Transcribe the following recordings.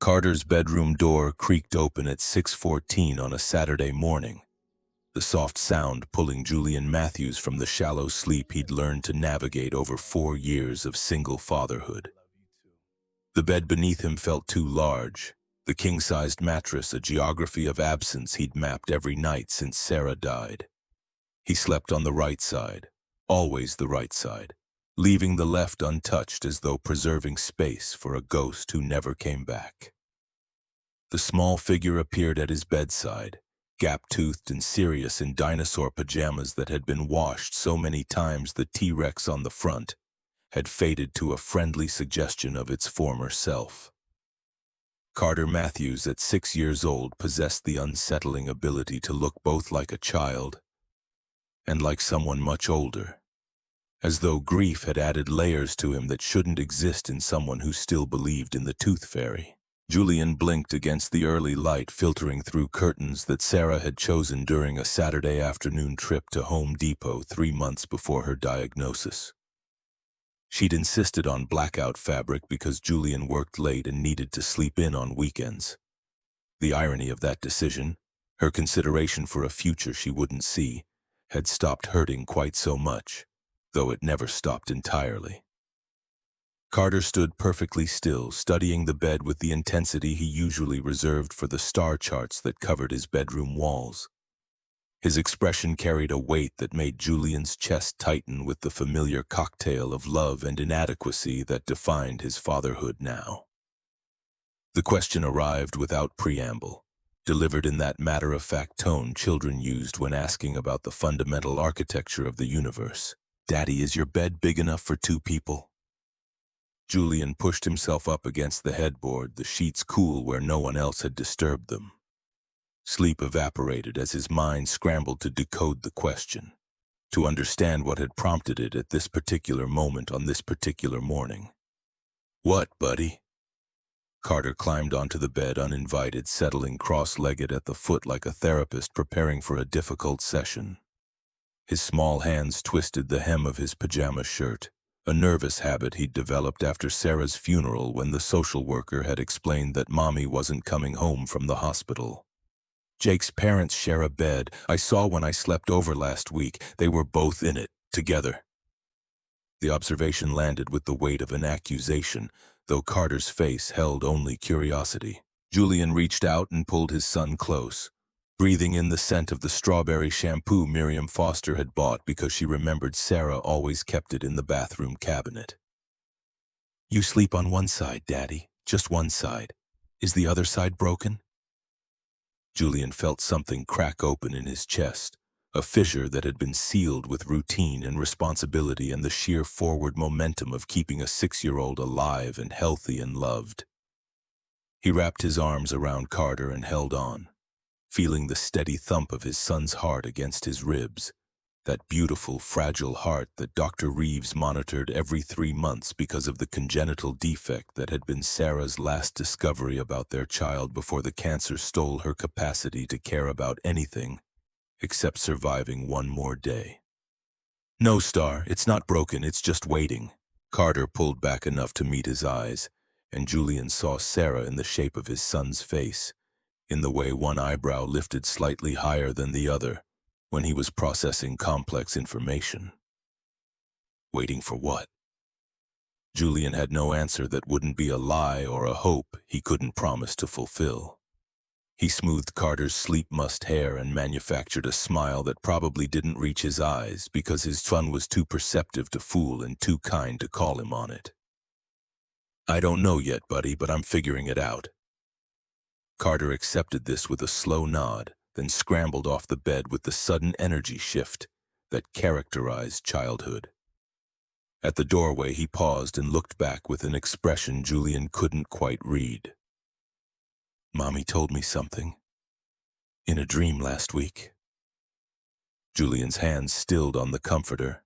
Carter's bedroom door creaked open at 6:14 on a Saturday morning, the soft sound pulling Julian Matthews from the shallow sleep he'd learned to navigate over 4 years of single fatherhood. The bed beneath him felt too large, the king-sized mattress a geography of absence he'd mapped every night since Sarah died. He slept on the right side, always the right side, leaving the left untouched as though preserving space for a ghost who never came back. The small figure appeared at his bedside, gap-toothed and serious in dinosaur pajamas that had been washed so many times the T-Rex on the front had faded to a friendly suggestion of its former self. Carter Matthews, at 6 years old, possessed the unsettling ability to look both like a child and like someone much older, as though grief had added layers to him that shouldn't exist in someone who still believed in the tooth fairy. Julian blinked against the early light filtering through curtains that Sarah had chosen during a Saturday afternoon trip to Home Depot 3 months before her diagnosis. She'd insisted on blackout fabric because Julian worked late and needed to sleep in on weekends. The irony of that decision, her consideration for a future she wouldn't see, had stopped hurting quite so much, though it never stopped entirely. Carter stood perfectly still, studying the bed with the intensity he usually reserved for the star charts that covered his bedroom walls. His expression carried a weight that made Julian's chest tighten with the familiar cocktail of love and inadequacy that defined his fatherhood now. The question arrived without preamble, delivered in that matter-of-fact tone children used when asking about the fundamental architecture of the universe. "Daddy, is your bed big enough for 2 people?" Julian pushed himself up against the headboard, the sheets cool where no one else had disturbed them. Sleep evaporated as his mind scrambled to decode the question, to understand what had prompted it at this particular moment on this particular morning. "What, buddy?" Carter climbed onto the bed uninvited, settling cross-legged at the foot like a therapist preparing for a difficult session. His small hands twisted the hem of his pajama shirt, a nervous habit he'd developed after Sarah's funeral when the social worker had explained that Mommy wasn't coming home from the hospital. "Jake's parents share a bed. I saw when I slept over last week. They were both in it, together." The observation landed with the weight of an accusation, though Carter's face held only curiosity. Julian reached out and pulled his son close, breathing in the scent of the strawberry shampoo Miriam Foster had bought because she remembered Sarah always kept it in the bathroom cabinet. "You sleep on one side, Daddy, just one side. Is the other side broken?" Julian felt something crack open in his chest, a fissure that had been sealed with routine and responsibility and the sheer forward momentum of keeping a 6-year-old alive and healthy and loved. He wrapped his arms around Carter and held on, feeling the steady thump of his son's heart against his ribs, that beautiful, fragile heart that Dr. Reeves monitored every 3 months because of the congenital defect that had been Sarah's last discovery about their child before the cancer stole her capacity to care about anything except surviving one more day. "No, Star, it's not broken, it's just waiting." Carter pulled back enough to meet his eyes, and Julian saw Sarah in the shape of his son's face, in the way one eyebrow lifted slightly higher than the other when he was processing complex information. Waiting for what? Julian had no answer that wouldn't be a lie or a hope he couldn't promise to fulfill. He smoothed Carter's sleep-mussed hair and manufactured a smile that probably didn't reach his eyes because his son was too perceptive to fool and too kind to call him on it. "I don't know yet, buddy, but I'm figuring it out." Carter accepted this with a slow nod, then scrambled off the bed with the sudden energy shift that characterized childhood. At the doorway, he paused and looked back with an expression Julian couldn't quite read. "Mommy told me something. In a dream last week." Julian's hands stilled on the comforter.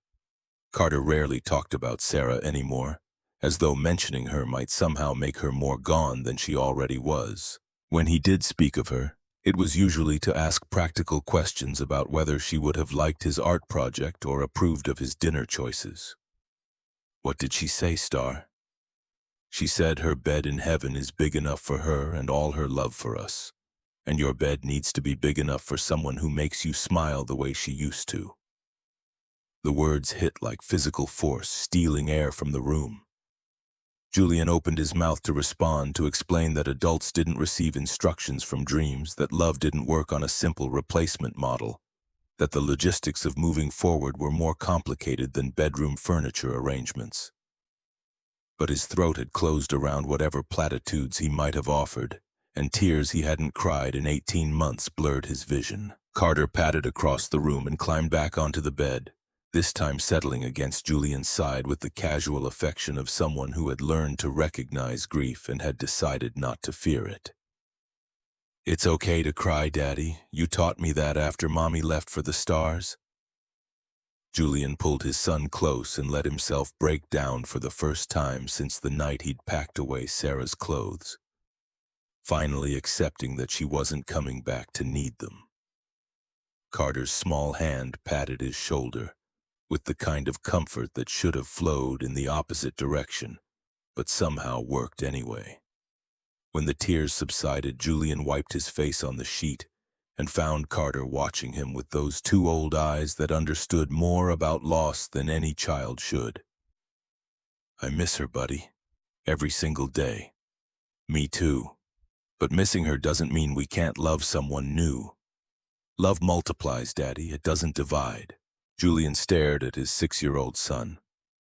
Carter rarely talked about Sarah anymore, as though mentioning her might somehow make her more gone than she already was. When he did speak of her, it was usually to ask practical questions about whether she would have liked his art project or approved of his dinner choices. "What did she say, Star?" She said her bed in heaven is big enough for her and all her love for us. And your bed needs to be big enough for someone who makes you smile the way she used to. The words hit like physical force, stealing air from the room. Julian opened his mouth to respond, to explain that adults didn't receive instructions from dreams, that love didn't work on a simple replacement model, that the logistics of moving forward were more complicated than bedroom furniture arrangements. But his throat had closed around whatever platitudes he might have offered, and tears he hadn't cried in 18 months blurred his vision. Carter padded across the room and climbed back onto the bed, this time settling against Julian's side with the casual affection of someone who had learned to recognize grief and had decided not to fear it. "It's okay to cry, Daddy. You taught me that after Mommy left for the stars." Julian pulled his son close and let himself break down for the first time since the night he'd packed away Sarah's clothes, finally accepting that she wasn't coming back to need them. Carter's small hand patted his shoulder, with the kind of comfort that should have flowed in the opposite direction, but somehow worked anyway. When the tears subsided, Julian wiped his face on the sheet and found Carter watching him with those two old eyes that understood more about loss than any child should. "I miss her, buddy. Every single day." "Me too. But missing her doesn't mean we can't love someone new. Love multiplies, Daddy. It doesn't divide." Julian stared at his 6-year-old son,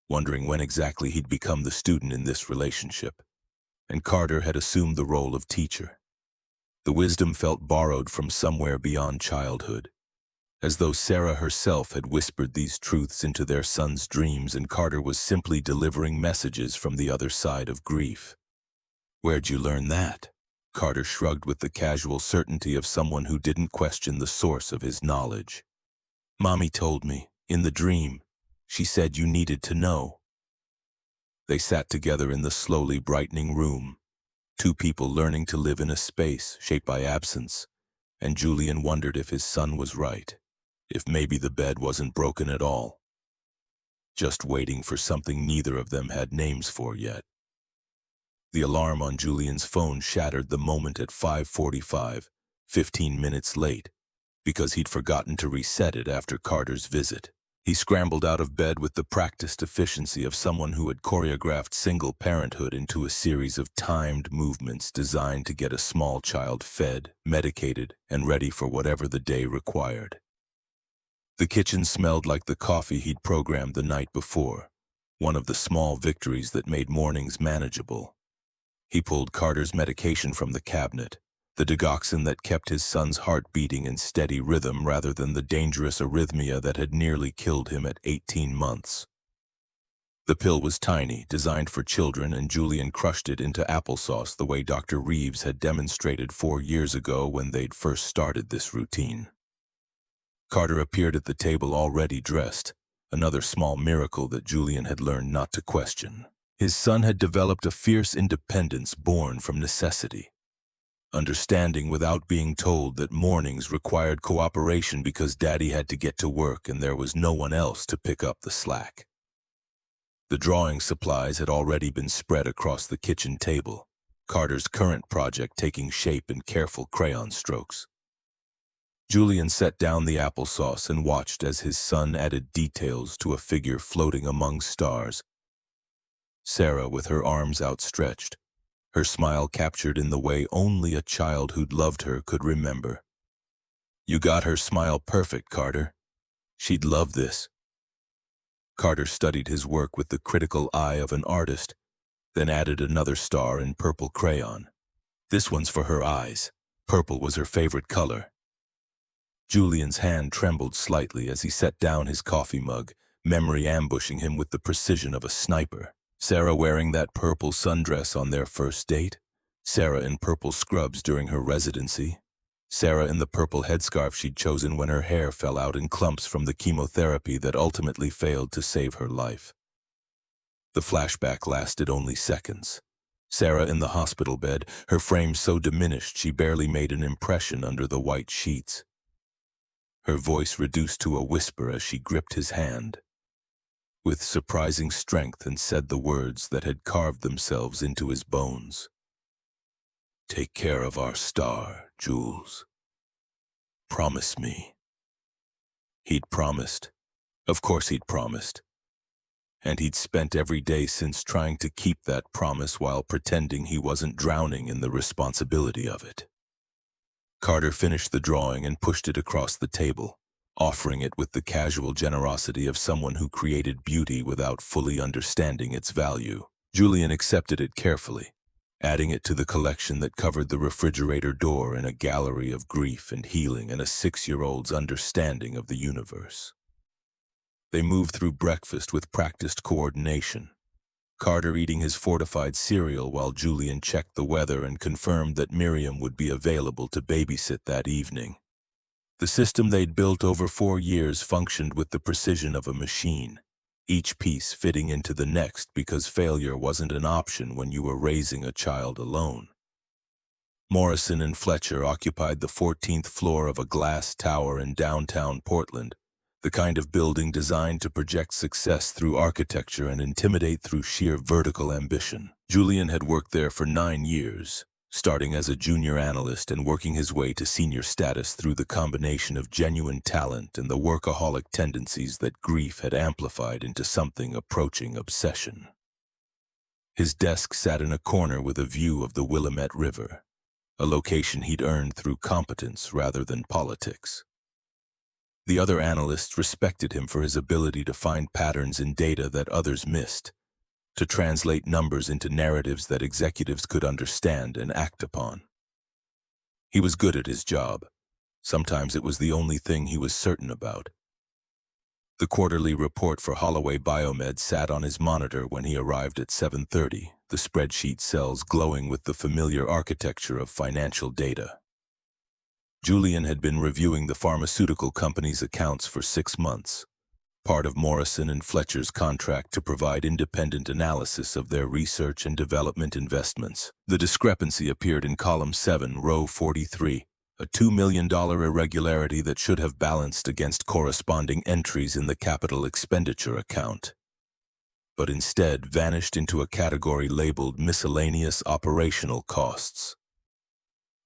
wondering when exactly he'd become the student in this relationship. And Carter had assumed the role of teacher. The wisdom felt borrowed from somewhere beyond childhood, as though Sarah herself had whispered these truths into their son's dreams and Carter was simply delivering messages from the other side of grief. "Where'd you learn that?" Carter shrugged with the casual certainty of someone who didn't question the source of his knowledge. "Mommy told me, in the dream. She said you needed to know." They sat together in the slowly brightening room, two people learning to live in a space shaped by absence, and Julian wondered if his son was right, if maybe the bed wasn't broken at all, just waiting for something neither of them had names for yet. The alarm on Julian's phone shattered the moment at 5:45, 15 minutes late, because he'd forgotten to reset it after Carter's visit. He scrambled out of bed with the practiced efficiency of someone who had choreographed single parenthood into a series of timed movements designed to get a small child fed, medicated, and ready for whatever the day required. The kitchen smelled like the coffee he'd programmed the night before, one of the small victories that made mornings manageable. He pulled Carter's medication from the cabinet, the digoxin that kept his son's heart beating in steady rhythm rather than the dangerous arrhythmia that had nearly killed him at 18 months. The pill was tiny, designed for children, and Julian crushed it into applesauce the way Dr. Reeves had demonstrated 4 years ago when they'd first started this routine. Carter appeared at the table already dressed, another small miracle that Julian had learned not to question. His son had developed a fierce independence born from necessity, understanding without being told that mornings required cooperation because Daddy had to get to work and there was no one else to pick up the slack. The drawing supplies had already been spread across the kitchen table, Carter's current project taking shape in careful crayon strokes. Julian set down the applesauce and watched as his son added details to a figure floating among stars. Sarah with her arms outstretched, her smile captured in the way only a child who'd loved her could remember. "You got her smile perfect, Carter. She'd love this." Carter studied his work with the critical eye of an artist, then added another star in purple crayon. "This one's for her eyes. Purple was her favorite color." Julian's hand trembled slightly as he set down his coffee mug, memory ambushing him with the precision of a sniper. Sarah wearing that purple sundress on their first date, Sarah in purple scrubs during her residency, Sarah in the purple headscarf she'd chosen when her hair fell out in clumps from the chemotherapy that ultimately failed to save her life. The flashback lasted only seconds. Sarah in the hospital bed, her frame so diminished she barely made an impression under the white sheets. Her voice reduced to a whisper as she gripped his hand. with surprising strength and said the words that had carved themselves into his bones. "Take care of our star, Jules. Promise me." He'd promised. Of course he'd promised. And he'd spent every day since trying to keep that promise while pretending he wasn't drowning in the responsibility of it. Carter finished the drawing and pushed it across the table, offering it with the casual generosity of someone who created beauty without fully understanding its value. Julian accepted it carefully, adding it to the collection that covered the refrigerator door in a gallery of grief and healing and a 6-year-old's understanding of the universe. They moved through breakfast with practiced coordination, Carter eating his fortified cereal while Julian checked the weather and confirmed that Miriam would be available to babysit that evening. The system they'd built over 4 years functioned with the precision of a machine, each piece fitting into the next because failure wasn't an option when you were raising a child alone. Morrison and Fletcher occupied the 14th floor of a glass tower in downtown Portland, the kind of building designed to project success through architecture and intimidate through sheer vertical ambition. Julian had worked there for 9 years, starting as a junior analyst and working his way to senior status through the combination of genuine talent and the workaholic tendencies that grief had amplified into something approaching obsession. His desk sat in a corner with a view of the Willamette River, a location he'd earned through competence rather than politics. The other analysts respected him for his ability to find patterns in data that others missed, to translate numbers into narratives that executives could understand and act upon. He was good at his job. Sometimes it was the only thing he was certain about. The quarterly report for Holloway Biomed sat on his monitor when he arrived at 7:30, the spreadsheet cells glowing with the familiar architecture of financial data. Julian had been reviewing the pharmaceutical company's accounts for 6 months, part of Morrison and Fletcher's contract to provide independent analysis of their research and development investments. The discrepancy appeared in column 7, row 43, a $2 million irregularity that should have balanced against corresponding entries in the capital expenditure account, but instead vanished into a category labeled miscellaneous operational costs.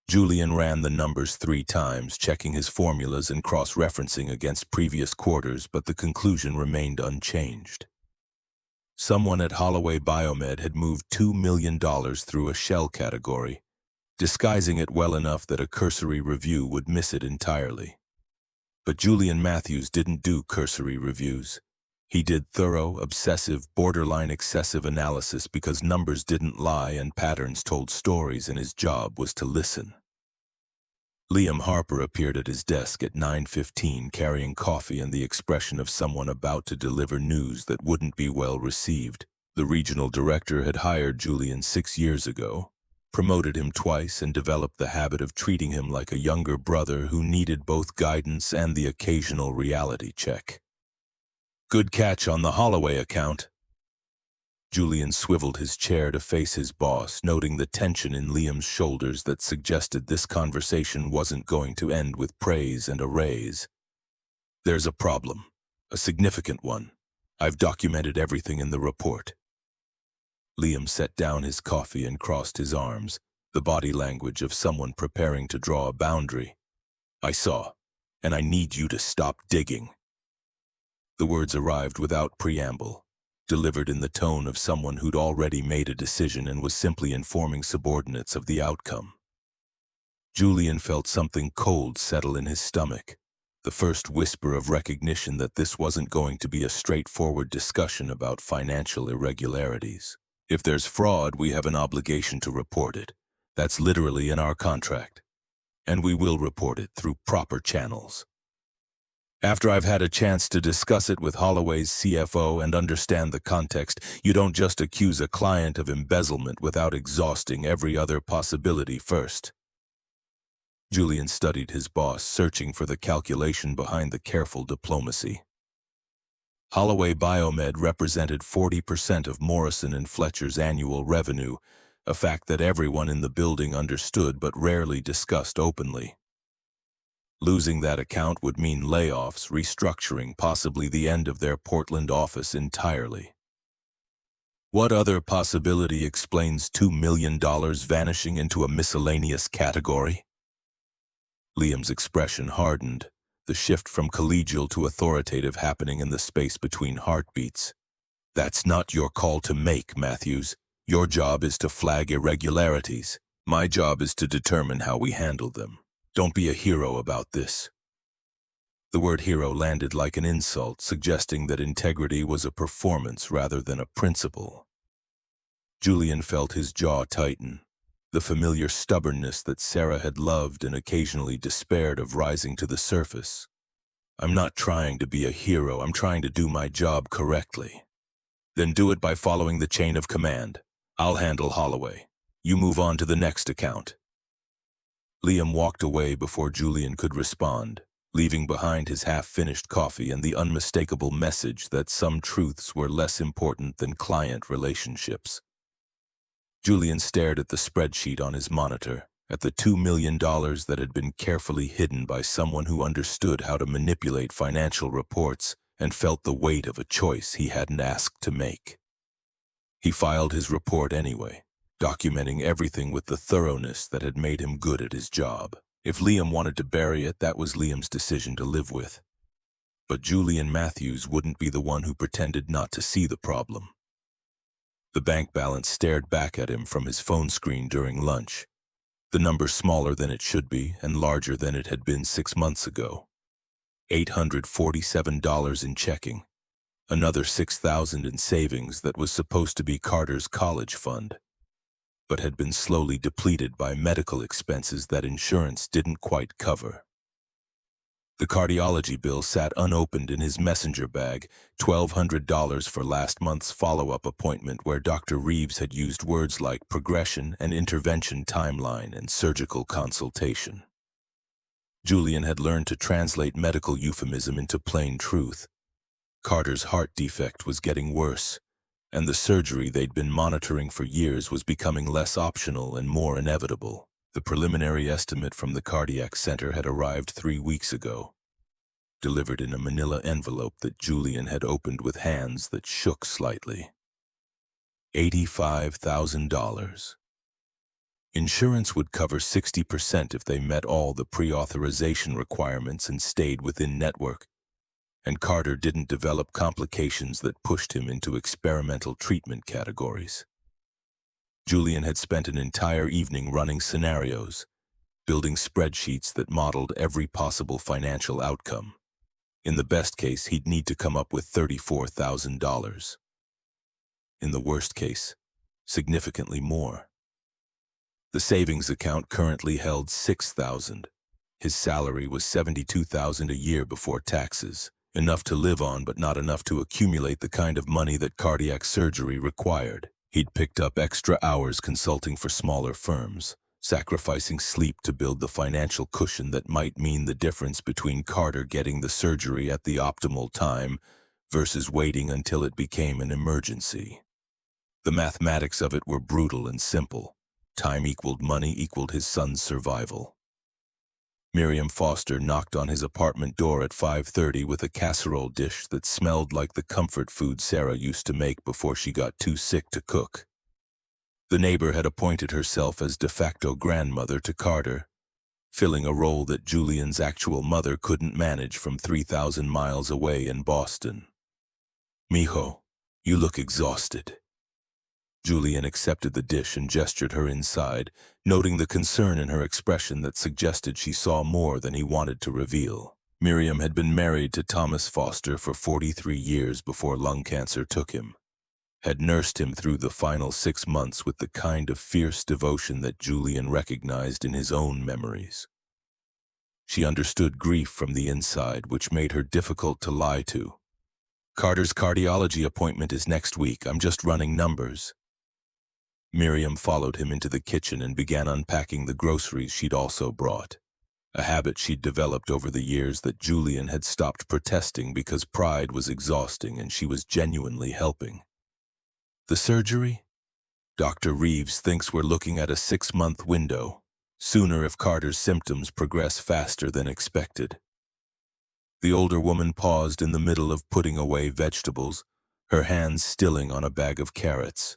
Julian ran the numbers 3 times, checking his formulas and cross-referencing against previous quarters, but the conclusion remained unchanged. Someone at Holloway Biomed had moved $2 million through a shell category, disguising it well enough that a cursory review would miss it entirely. But Julian Matthews didn't do cursory reviews. He did thorough, obsessive, borderline excessive analysis because numbers didn't lie and patterns told stories, and his job was to listen. Liam Harper appeared at his desk at 9:15 carrying coffee and the expression of someone about to deliver news that wouldn't be well received. The regional director had hired Julian 6 years ago, promoted him twice, and developed the habit of treating him like a younger brother who needed both guidance and the occasional reality check. "Good catch on the Holloway account." Julian swiveled his chair to face his boss, noting the tension in Liam's shoulders that suggested this conversation wasn't going to end with praise and a raise. "There's a problem, a significant one. I've documented everything in the report." Liam set down his coffee and crossed his arms, the body language of someone preparing to draw a boundary. "I saw, and I need you to stop digging." The words arrived without preamble, delivered in the tone of someone who'd already made a decision and was simply informing subordinates of the outcome. Julian felt something cold settle in his stomach, the first whisper of recognition that this wasn't going to be a straightforward discussion about financial irregularities. "If there's fraud, we have an obligation to report it. That's literally in our contract. And we will report it through proper channels. After I've had a chance to discuss it with Holloway's CFO and understand the context, you don't just accuse a client of embezzlement without exhausting every other possibility first." Julian studied his boss, searching for the calculation behind the careful diplomacy. Holloway Biomed represented 40% of Morrison and Fletcher's annual revenue, a fact that everyone in the building understood but rarely discussed openly. Losing that account would mean layoffs, restructuring, possibly the end of their Portland office entirely. What other possibility explains $2 million vanishing into a miscellaneous category? Liam's expression hardened, the shift from collegial to authoritative happening in the space between heartbeats. That's not your call to make, Matthews. Your job is to flag irregularities. My job is to determine how we handle them. Don't be a hero about this. The word hero landed like an insult, suggesting that integrity was a performance rather than a principle. Julian felt his jaw tighten, the familiar stubbornness that Sarah had loved and occasionally despaired of rising to the surface. I'm not trying to be a hero, I'm trying to do my job correctly. Then do it by following the chain of command. I'll handle Holloway. You move on to the next account. Liam walked away before Julian could respond, leaving behind his half-finished coffee and the unmistakable message that some truths were less important than client relationships. Julian stared at the spreadsheet on his monitor, at the $2 million that had been carefully hidden by someone who understood how to manipulate financial reports, and felt the weight of a choice he hadn't asked to make. He filed his report anyway, documenting everything with the thoroughness that had made him good at his job. If Liam wanted to bury it, that was Liam's decision to live with. But Julian Matthews wouldn't be the one who pretended not to see the problem. The bank balance stared back at him from his phone screen during lunch, the number smaller than it should be and larger than it had been 6 months ago. $847 in checking, another $6,000 in savings that was supposed to be Carter's college fund, but had been slowly depleted by medical expenses that insurance didn't quite cover. The cardiology bill sat unopened in his messenger bag, $1,200 for last month's follow-up appointment where Dr. Reeves had used words like progression and intervention timeline and surgical consultation. Julian had learned to translate medical euphemism into plain truth. Carter's heart defect was getting worse, and the surgery they'd been monitoring for years was becoming less optional and more inevitable. The preliminary estimate from the cardiac center had arrived 3 weeks ago, delivered in a manila envelope that Julian had opened with hands that shook slightly. $85,000. Insurance would cover 60% if they met all the pre-authorization requirements and stayed within network, and Carter didn't develop complications that pushed him into experimental treatment categories. Julian had spent an entire evening running scenarios, building spreadsheets that modeled every possible financial outcome. In the best case, he'd need to come up with $34,000. In the worst case, significantly more. The savings account currently held $6,000. His salary was $72,000 a year before taxes, enough to live on but not enough to accumulate the kind of money that cardiac surgery required. He'd picked up extra hours consulting for smaller firms, sacrificing sleep to build the financial cushion that might mean the difference between Carter getting the surgery at the optimal time versus waiting until it became an emergency. The mathematics of it were brutal and simple. Time equaled money equaled his son's survival. Miriam Foster knocked on his apartment door at 5:30 with a casserole dish that smelled like the comfort food Sarah used to make before she got too sick to cook. The neighbor had appointed herself as de facto grandmother to Carter, filling a role that Julian's actual mother couldn't manage from 3,000 miles away in Boston. "Mijo, you look exhausted." Julian accepted the dish and gestured her inside, noting the concern in her expression that suggested she saw more than he wanted to reveal. Miriam had been married to Thomas Foster for 43 years before lung cancer took him, had nursed him through the final 6 months with the kind of fierce devotion that Julian recognized in his own memories. She understood grief from the inside, which made her difficult to lie to. "Carter's cardiology appointment is next week. I'm just running numbers." Miriam followed him into the kitchen and began unpacking the groceries she'd also brought, a habit she'd developed over the years that Julian had stopped protesting because pride was exhausting and she was genuinely helping. "The surgery? Dr. Reeves thinks we're looking at a 6-month window. Sooner if Carter's symptoms progress faster than expected. The older woman paused in the middle of putting away vegetables, her hands stilling on a bag of carrots.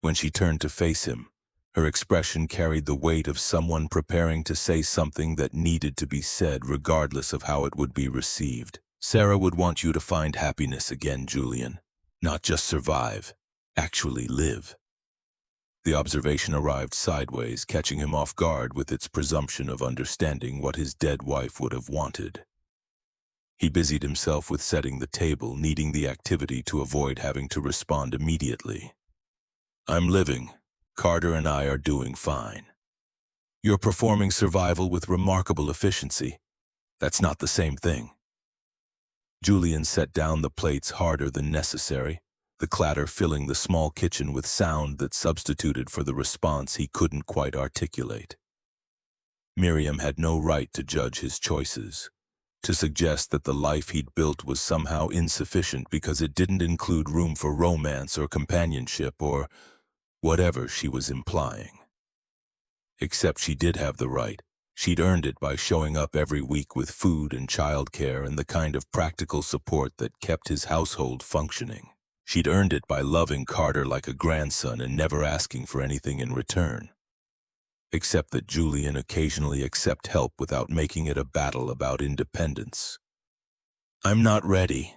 When she turned to face him, her expression carried the weight of someone preparing to say something that needed to be said regardless of how it would be received. Sarah would want you to find happiness again, Julian. Not just survive, actually live. The observation arrived sideways, catching him off guard with its presumption of understanding what his dead wife would have wanted. He busied himself with setting the table, needing the activity to avoid having to respond immediately. I'm living. Carter and I are doing fine. You're performing survival with remarkable efficiency. That's not the same thing. Julian set down the plates harder than necessary, the clatter filling the small kitchen with sound that substituted for the response he couldn't quite articulate. Miriam had no right to judge his choices, to suggest that the life he'd built was somehow insufficient because it didn't include room for romance or companionship or whatever she was implying. Except she did have the right. She'd earned it by showing up every week with food and childcare and the kind of practical support that kept his household functioning. She'd earned it by loving Carter like a grandson and never asking for anything in return. Except that Julian occasionally accepted help without making it a battle about independence. I'm not ready.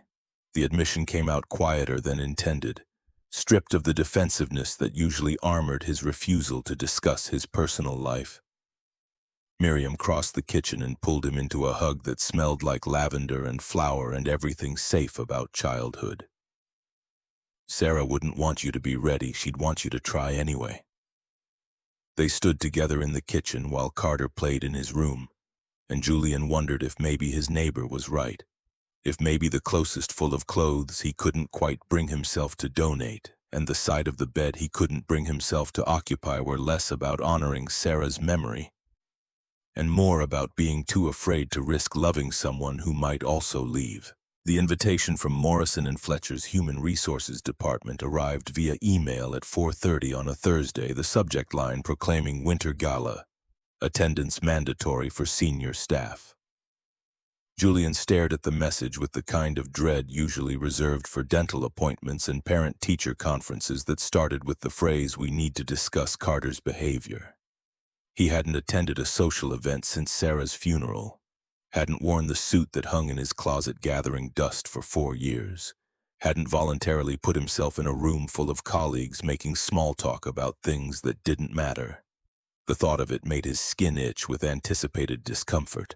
The admission came out quieter than intended, stripped of the defensiveness that usually armored his refusal to discuss his personal life. Miriam crossed the kitchen and pulled him into a hug that smelled like lavender and flour and everything safe about childhood. Sarah wouldn't want you to be ready, she'd want you to try anyway. They stood together in the kitchen while Carter played in his room, and Julian wondered if maybe his neighbor was right, if maybe the closest full of clothes he couldn't quite bring himself to donate, and the side of the bed he couldn't bring himself to occupy were less about honoring Sarah's memory, and more about being too afraid to risk loving someone who might also leave. The invitation from Morrison and Fletcher's Human Resources Department arrived via email at 4:30 on a Thursday, the subject line proclaiming Winter Gala, attendance mandatory for senior staff. Julian stared at the message with the kind of dread usually reserved for dental appointments and parent-teacher conferences that started with the phrase, "We need to discuss Carter's behavior." He hadn't attended a social event since Sarah's funeral, hadn't worn the suit that hung in his closet gathering dust for 4 years, hadn't voluntarily put himself in a room full of colleagues making small talk about things that didn't matter. The thought of it made his skin itch with anticipated discomfort.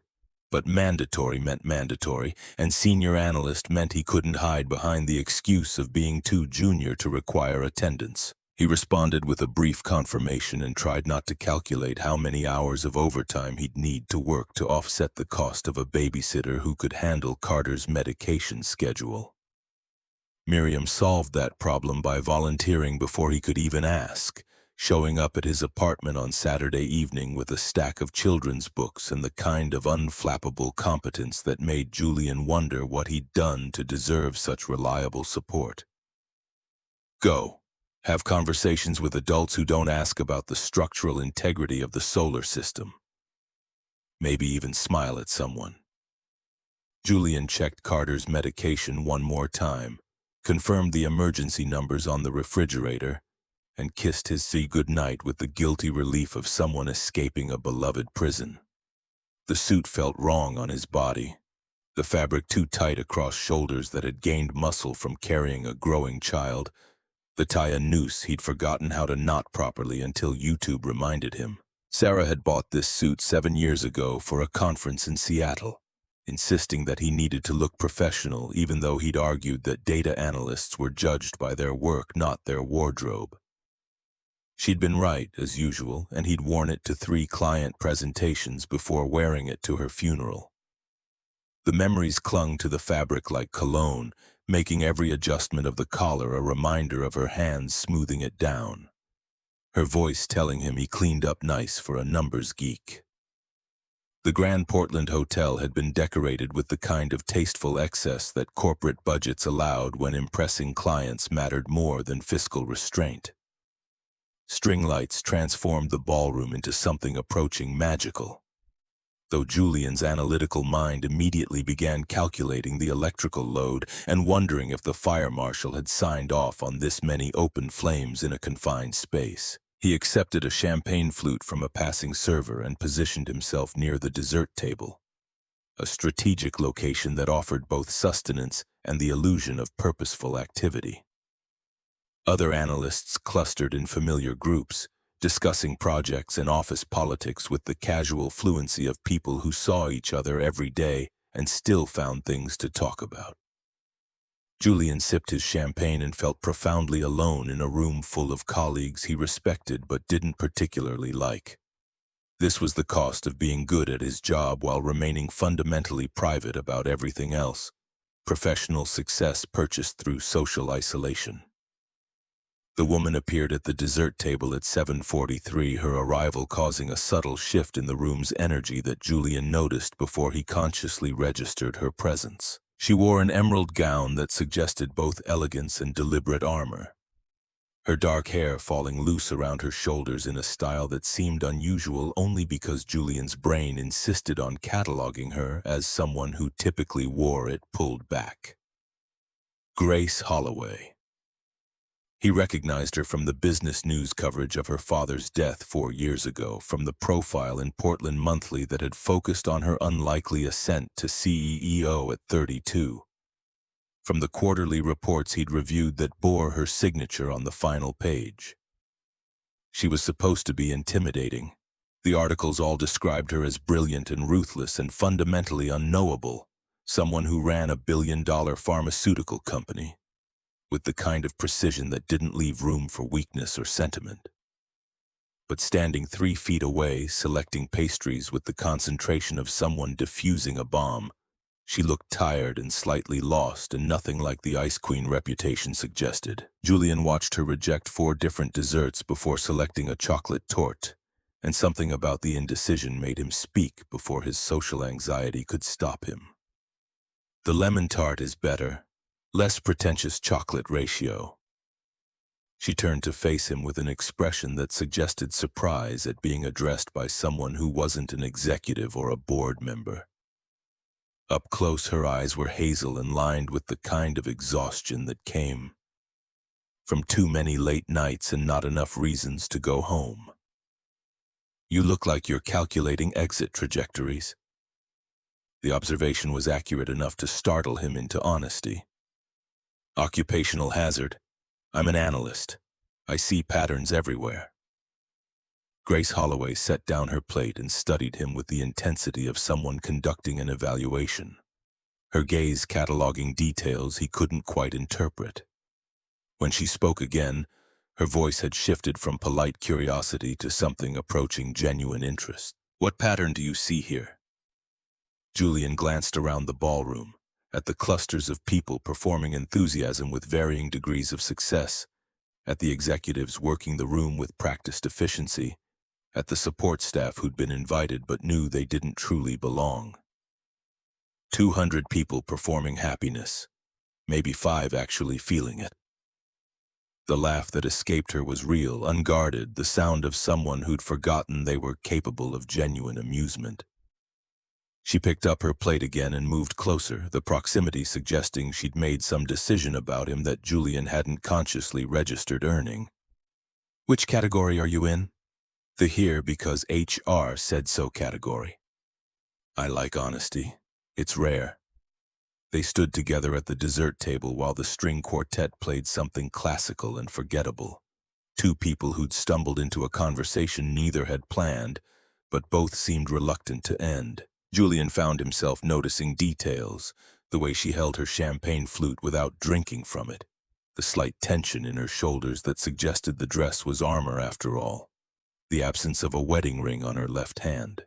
But mandatory meant mandatory, and senior analyst meant he couldn't hide behind the excuse of being too junior to require attendance. He responded with a brief confirmation and tried not to calculate how many hours of overtime he'd need to work to offset the cost of a babysitter who could handle Carter's medication schedule. Miriam solved that problem by volunteering before he could even ask, showing up at his apartment on Saturday evening with a stack of children's books and the kind of unflappable competence that made Julian wonder what he'd done to deserve such reliable support. Go. Have conversations with adults who don't ask about the structural integrity of the solar system. Maybe even smile at someone. Julian checked Carter's medication one more time, confirmed the emergency numbers on the refrigerator, and kissed his sea goodnight with the guilty relief of someone escaping a beloved prison. The suit felt wrong on his body, the fabric too tight across shoulders that had gained muscle from carrying a growing child, the tie a noose he'd forgotten how to knot properly until YouTube reminded him. Sarah had bought this suit 7 years ago for a conference in Seattle, insisting that he needed to look professional even though he'd argued that data analysts were judged by their work, not their wardrobe. She'd been right, as usual, and he'd worn it to 3 client presentations before wearing it to her funeral. The memories clung to the fabric like cologne, making every adjustment of the collar a reminder of her hands smoothing it down, her voice telling him he cleaned up nice for a numbers geek. The Grand Portland Hotel had been decorated with the kind of tasteful excess that corporate budgets allowed when impressing clients mattered more than fiscal restraint. String lights transformed the ballroom into something approaching magical, though Julian's analytical mind immediately began calculating the electrical load and wondering if the fire marshal had signed off on this many open flames in a confined space. He accepted a champagne flute from a passing server and positioned himself near the dessert table, a strategic location that offered both sustenance and the illusion of purposeful activity. Other analysts clustered in familiar groups, discussing projects and office politics with the casual fluency of people who saw each other every day and still found things to talk about. Julian sipped his champagne and felt profoundly alone in a room full of colleagues he respected but didn't particularly like. This was the cost of being good at his job while remaining fundamentally private about everything else. Professional success purchased through social isolation. The woman appeared at the dessert table at 7:43, her arrival causing a subtle shift in the room's energy that Julian noticed before he consciously registered her presence. She wore an emerald gown that suggested both elegance and deliberate armor, her dark hair falling loose around her shoulders in a style that seemed unusual only because Julian's brain insisted on cataloging her as someone who typically wore it pulled back. Grace Holloway. He recognized her from the business news coverage of her father's death 4 years ago, from the profile in Portland Monthly that had focused on her unlikely ascent to CEO at 32. From the quarterly reports he'd reviewed that bore her signature on the final page. She was supposed to be intimidating. The articles all described her as brilliant and ruthless and fundamentally unknowable, someone who ran a billion-dollar pharmaceutical company, with the kind of precision that didn't leave room for weakness or sentiment. But standing 3 feet away, selecting pastries with the concentration of someone defusing a bomb, she looked tired and slightly lost and nothing like the Ice Queen reputation suggested. Julian watched her reject 4 different desserts before selecting a chocolate torte, and something about the indecision made him speak before his social anxiety could stop him. The lemon tart is better. Less pretentious chocolate ratio. She turned to face him with an expression that suggested surprise at being addressed by someone who wasn't an executive or a board member. Up close, her eyes were hazel and lined with the kind of exhaustion that came from too many late nights and not enough reasons to go home. You look like you're calculating exit trajectories. The observation was accurate enough to startle him into honesty. Occupational hazard. I'm an analyst. I see patterns everywhere. Grace Holloway set down her plate and studied him with the intensity of someone conducting an evaluation, her gaze cataloging details he couldn't quite interpret. When she spoke again, her voice had shifted from polite curiosity to something approaching genuine interest. What pattern do you see here? Julian glanced around the ballroom, at the clusters of people performing enthusiasm with varying degrees of success, at the executives working the room with practiced efficiency, at the support staff who'd been invited but knew they didn't truly belong. 200 people performing happiness, maybe 5 actually feeling it. The laugh that escaped her was real, unguarded, the sound of someone who'd forgotten they were capable of genuine amusement. She picked up her plate again and moved closer, the proximity suggesting she'd made some decision about him that Julian hadn't consciously registered earning. Which category are you in? The here because HR said so category. I like honesty. It's rare. They stood together at the dessert table while the string quartet played something classical and forgettable. 2 people who'd stumbled into a conversation neither had planned, but both seemed reluctant to end. Julian found himself noticing details, the way she held her champagne flute without drinking from it, the slight tension in her shoulders that suggested the dress was armor after all, the absence of a wedding ring on her left hand.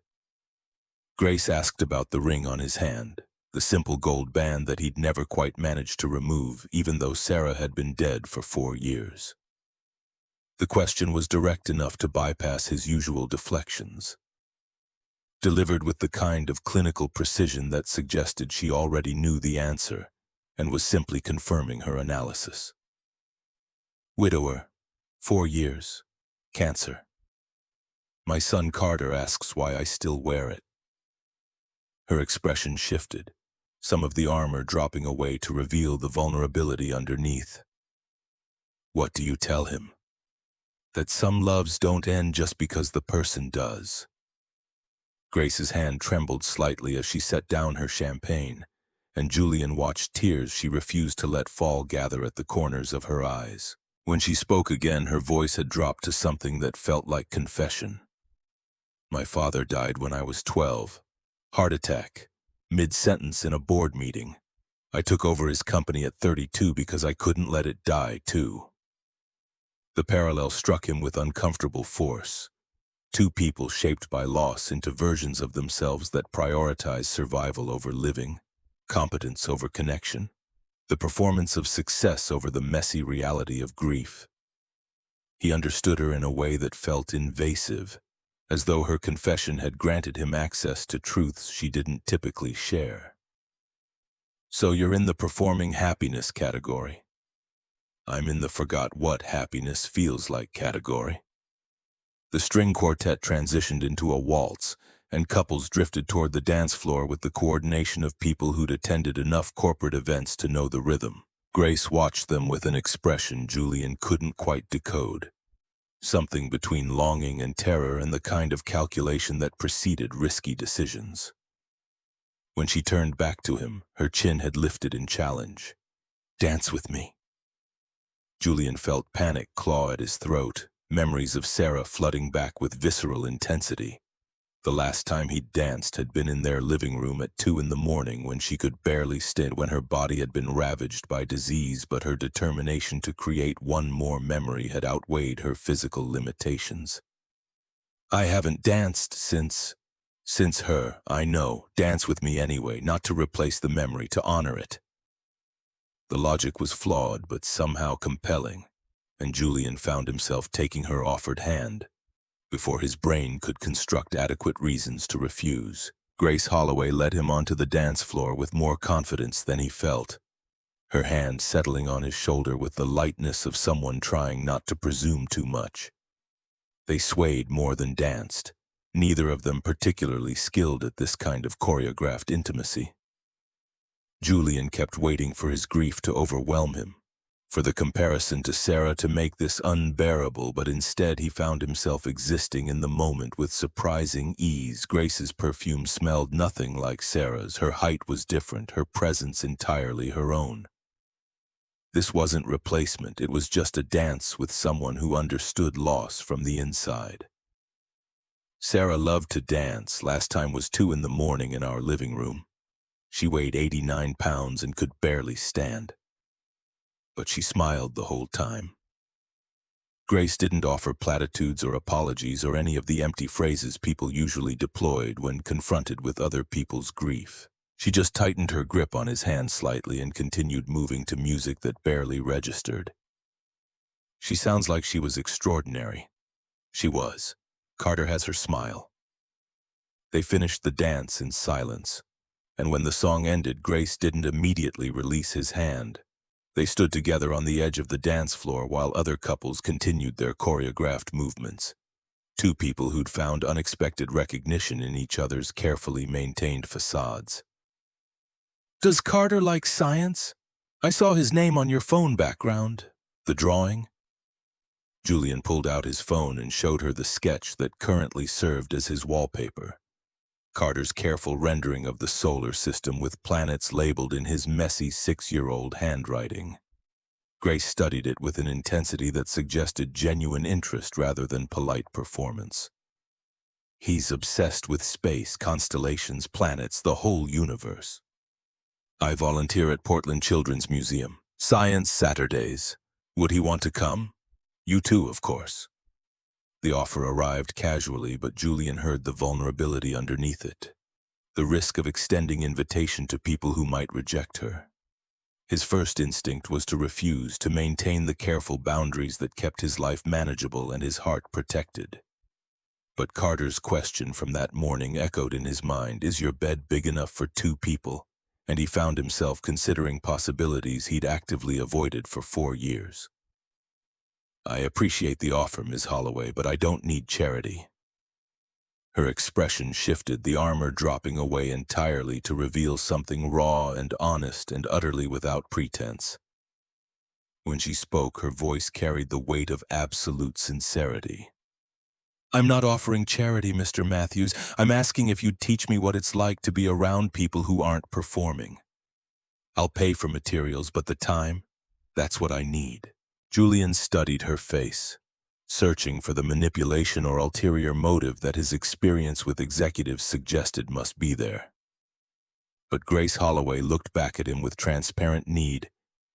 Grace asked about the ring on his hand, the simple gold band that he'd never quite managed to remove, even though Sarah had been dead for 4 years. The question was direct enough to bypass his usual deflections, delivered with the kind of clinical precision that suggested she already knew the answer and was simply confirming her analysis. Widower, 4 years. Cancer. My son Carter asks why I still wear it. Her expression shifted, some of the armor dropping away to reveal the vulnerability underneath. What do you tell him? That some loves don't end just because the person does. Grace's hand trembled slightly as she set down her champagne, and Julian watched tears she refused to let fall gather at the corners of her eyes. When she spoke again, her voice had dropped to something that felt like confession. My father died when I was 12. Heart attack. Mid-sentence in a board meeting. I took over his company at 32 because I couldn't let it die, too. The parallel struck him with uncomfortable force. Two people shaped by loss into versions of themselves that prioritize survival over living, competence over connection, the performance of success over the messy reality of grief. He understood her in a way that felt invasive, as though her confession had granted him access to truths she didn't typically share. So you're in the performing happiness category. I'm in the forgot what happiness feels like category. The string quartet transitioned into a waltz, and couples drifted toward the dance floor with the coordination of people who'd attended enough corporate events to know the rhythm. Grace watched them with an expression Julian couldn't quite decode. Something between longing and terror and the kind of calculation that preceded risky decisions. When she turned back to him, her chin had lifted in challenge. Dance with me. Julian felt panic claw at his throat, memories of Sarah flooding back with visceral intensity. The last time he'd danced had been in their living room at 2 in the morning when she could barely stand, when her body had been ravaged by disease, but her determination to create one more memory had outweighed her physical limitations. I haven't danced since her, I know. Dance with me anyway, not to replace the memory, to honor it. The logic was flawed, but somehow compelling, and Julian found himself taking her offered hand before his brain could construct adequate reasons to refuse. Grace Holloway led him onto the dance floor with more confidence than he felt, her hand settling on his shoulder with the lightness of someone trying not to presume too much. They swayed more than danced, neither of them particularly skilled at this kind of choreographed intimacy. Julian kept waiting for his grief to overwhelm him, for the comparison to Sarah to make this unbearable, but instead he found himself existing in the moment with surprising ease. Grace's perfume smelled nothing like Sarah's. Her height was different, her presence entirely her own. This wasn't replacement, it was just a dance with someone who understood loss from the inside. Sarah loved to dance. Last time was 2 in the morning in our living room. She weighed 89 pounds and could barely stand. But she smiled the whole time. Grace didn't offer platitudes or apologies or any of the empty phrases people usually deployed when confronted with other people's grief. She just tightened her grip on his hand slightly and continued moving to music that barely registered. She sounds like she was extraordinary. She was. Carter has her smile. They finished the dance in silence, and when the song ended, Grace didn't immediately release his hand. They stood together on the edge of the dance floor while other couples continued their choreographed movements. Two people who'd found unexpected recognition in each other's carefully maintained facades. Does Carter like science? I saw his name on your phone background. The drawing? Julian pulled out his phone and showed her the sketch that currently served as his wallpaper. Carter's careful rendering of the solar system with planets labeled in his messy 6-year-old handwriting. Grace studied it with an intensity that suggested genuine interest rather than polite performance. He's obsessed with space, constellations, planets, the whole universe. I volunteer at Portland Children's Museum. Science Saturdays. Would he want to come? You too, of course. The offer arrived casually, but Julian heard the vulnerability underneath it. The risk of extending invitation to people who might reject her. His first instinct was to refuse, to maintain the careful boundaries that kept his life manageable and his heart protected. But Carter's question from that morning echoed in his mind, is your bed big enough for 2 people? And he found himself considering possibilities he'd actively avoided for 4 years. I appreciate the offer, Ms. Holloway, but I don't need charity. Her expression shifted, the armor dropping away entirely to reveal something raw and honest and utterly without pretense. When she spoke, her voice carried the weight of absolute sincerity. I'm not offering charity, Mr. Matthews. I'm asking if you'd teach me what it's like to be around people who aren't performing. I'll pay for materials, but the time, that's what I need. Julian studied her face, searching for the manipulation or ulterior motive that his experience with executives suggested must be there. But Grace Holloway looked back at him with transparent need,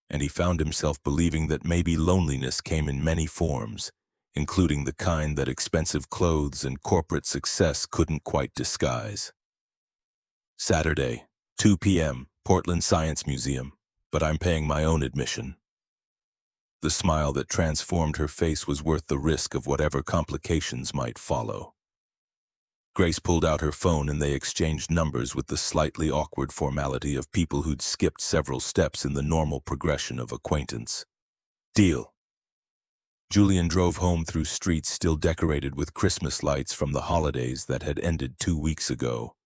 and he found himself believing that maybe loneliness came in many forms, including the kind that expensive clothes and corporate success couldn't quite disguise. Saturday, 2 p.m., Portland Science Museum, but I'm paying my own admission. The smile that transformed her face was worth the risk of whatever complications might follow. Grace pulled out her phone and they exchanged numbers with the slightly awkward formality of people who'd skipped several steps in the normal progression of acquaintance. Deal. Julian drove home through streets still decorated with Christmas lights from the holidays that had ended 2 weeks ago,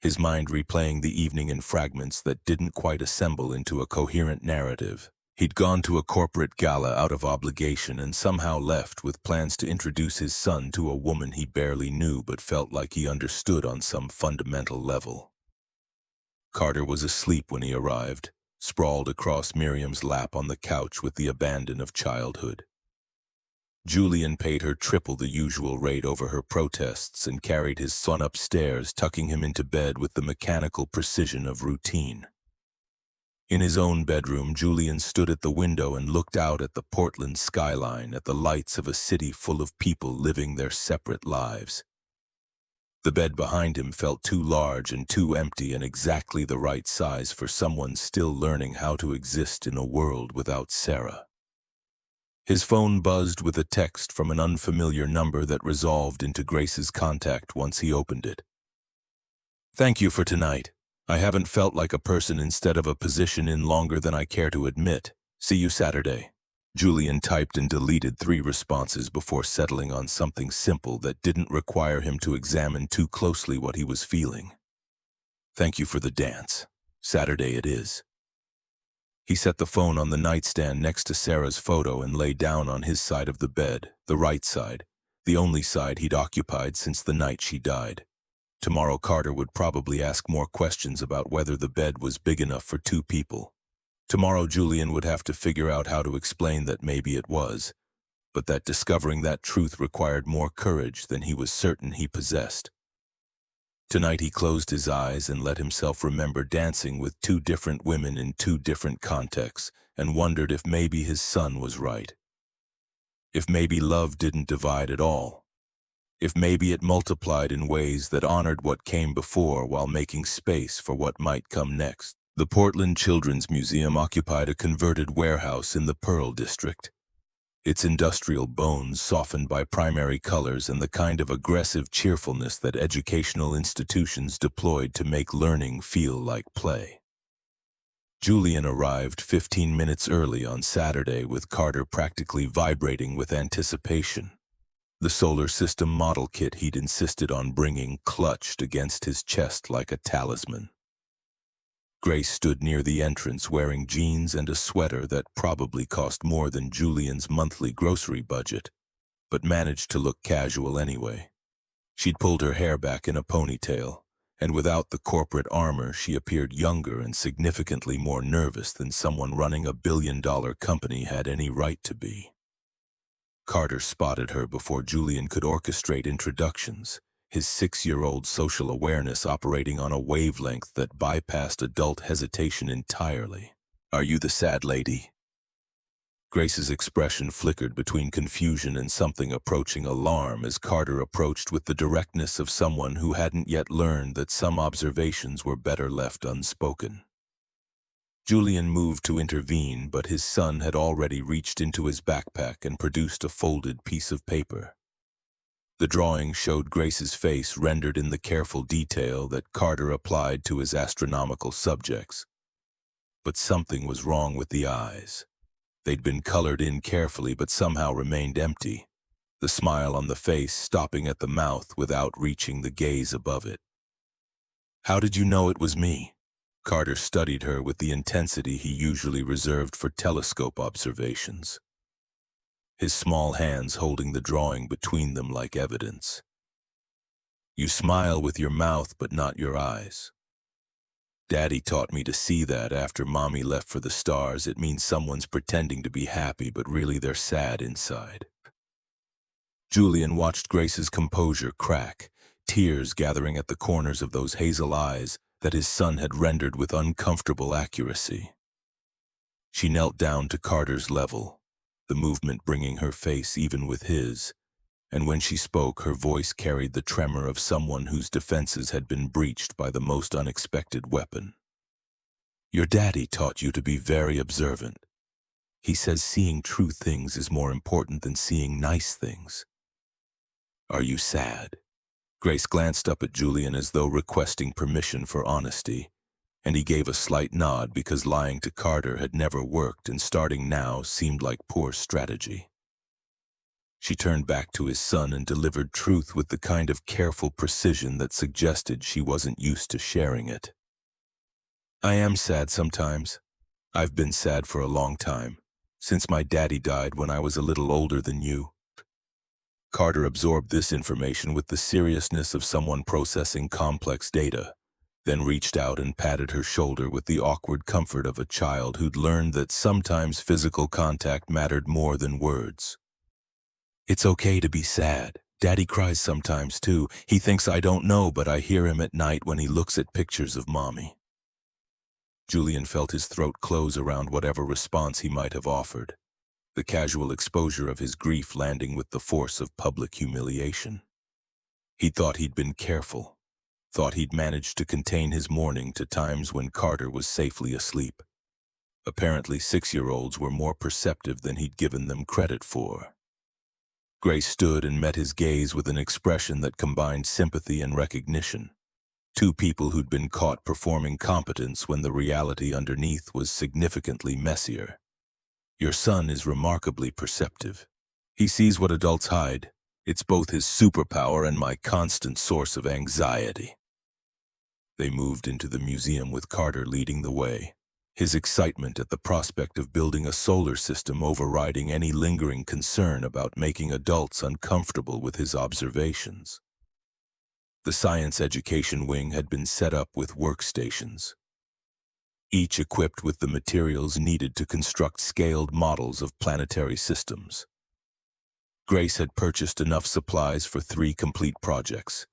his mind replaying the evening in fragments that didn't quite assemble into a coherent narrative. He'd gone to a corporate gala out of obligation and somehow left with plans to introduce his son to a woman he barely knew but felt like he understood on some fundamental level. Carter was asleep when he arrived, sprawled across Miriam's lap on the couch with the abandon of childhood. Julian paid her triple the usual rate over her protests and carried his son upstairs, tucking him into bed with the mechanical precision of routine. In his own bedroom, Julian stood at the window and looked out at the Portland skyline, at the lights of a city full of people living their separate lives. The bed behind him felt too large and too empty and exactly the right size for someone still learning how to exist in a world without Sarah. His phone buzzed with a text from an unfamiliar number that resolved into Grace's contact once he opened it. Thank you for tonight. I haven't felt like a person instead of a position in longer than I care to admit. See you Saturday. Julian typed and deleted 3 responses before settling on something simple that didn't require him to examine too closely what he was feeling. Thank you for the dance. Saturday it is. He set the phone on the nightstand next to Sarah's photo and lay down on his side of the bed, the right side, the only side he'd occupied since the night she died. Tomorrow Carter would probably ask more questions about whether the bed was big enough for 2 people. Tomorrow Julian would have to figure out how to explain that maybe it was, but that discovering that truth required more courage than he was certain he possessed. Tonight he closed his eyes and let himself remember dancing with 2 different women in 2 different contexts and wondered if maybe his son was right. If maybe love didn't divide at all. If maybe it multiplied in ways that honored what came before while making space for what might come next. The Portland Children's Museum occupied a converted warehouse in the Pearl District. Its industrial bones softened by primary colors and the kind of aggressive cheerfulness that educational institutions deployed to make learning feel like play. Julian arrived 15 minutes early on Saturday with Carter practically vibrating with anticipation. The solar system model kit he'd insisted on bringing clutched against his chest like a talisman. Grace stood near the entrance wearing jeans and a sweater that probably cost more than Julian's monthly grocery budget, but managed to look casual anyway. She'd pulled her hair back in a ponytail, and without the corporate armor she appeared younger and significantly more nervous than someone running a billion-dollar company had any right to be. Carter spotted her before Julian could orchestrate introductions, his 6-year-old social awareness operating on a wavelength that bypassed adult hesitation entirely. Are you the sad lady? Grace's expression flickered between confusion and something approaching alarm as Carter approached with the directness of someone who hadn't yet learned that some observations were better left unspoken. Julian moved to intervene, but his son had already reached into his backpack and produced a folded piece of paper. The drawing showed Grace's face rendered in the careful detail that Carter applied to his astronomical subjects. But something was wrong with the eyes. They'd been colored in carefully but somehow remained empty, the smile on the face stopping at the mouth without reaching the gaze above it. "How did you know it was me?" Carter studied her with the intensity he usually reserved for telescope observations, his small hands holding the drawing between them like evidence. "You smile with your mouth but not your eyes. Daddy taught me to see that after Mommy left for the stars. It means someone's pretending to be happy but really they're sad inside." Julian watched Grace's composure crack, tears gathering at the corners of those hazel eyes that his son had rendered with uncomfortable accuracy. She knelt down to Carter's level, the movement bringing her face even with his, and when she spoke, her voice carried the tremor of someone whose defenses had been breached by the most unexpected weapon. "Your daddy taught you to be very observant. He says seeing true things is more important than seeing nice things. Are you sad?" Grace glanced up at Julian as though requesting permission for honesty, and he gave a slight nod because lying to Carter had never worked and starting now seemed like poor strategy. She turned back to his son and delivered truth with the kind of careful precision that suggested she wasn't used to sharing it. "I am sad sometimes. I've been sad for a long time, since my daddy died when I was a little older than you." Carter absorbed this information with the seriousness of someone processing complex data, then reached out and patted her shoulder with the awkward comfort of a child who'd learned that sometimes physical contact mattered more than words. "It's okay to be sad. Daddy cries sometimes too. He thinks I don't know, but I hear him at night when he looks at pictures of Mommy." Julian felt his throat close around whatever response he might have offered, the casual exposure of his grief landing with the force of public humiliation. He thought he'd been careful, thought he'd managed to contain his mourning to times when Carter was safely asleep. Apparently 6-year-olds were more perceptive than he'd given them credit for. Grace stood and met his gaze with an expression that combined sympathy and recognition. Two people who'd been caught performing competence when the reality underneath was significantly messier. "Your son is remarkably perceptive. He sees what adults hide. It's both his superpower and my constant source of anxiety." They moved into the museum with Carter leading the way, his excitement at the prospect of building a solar system overriding any lingering concern about making adults uncomfortable with his observations. The science education wing had been set up with workstations, each equipped with the materials needed to construct scaled models of planetary systems. Grace had purchased enough supplies for 3 complete projects,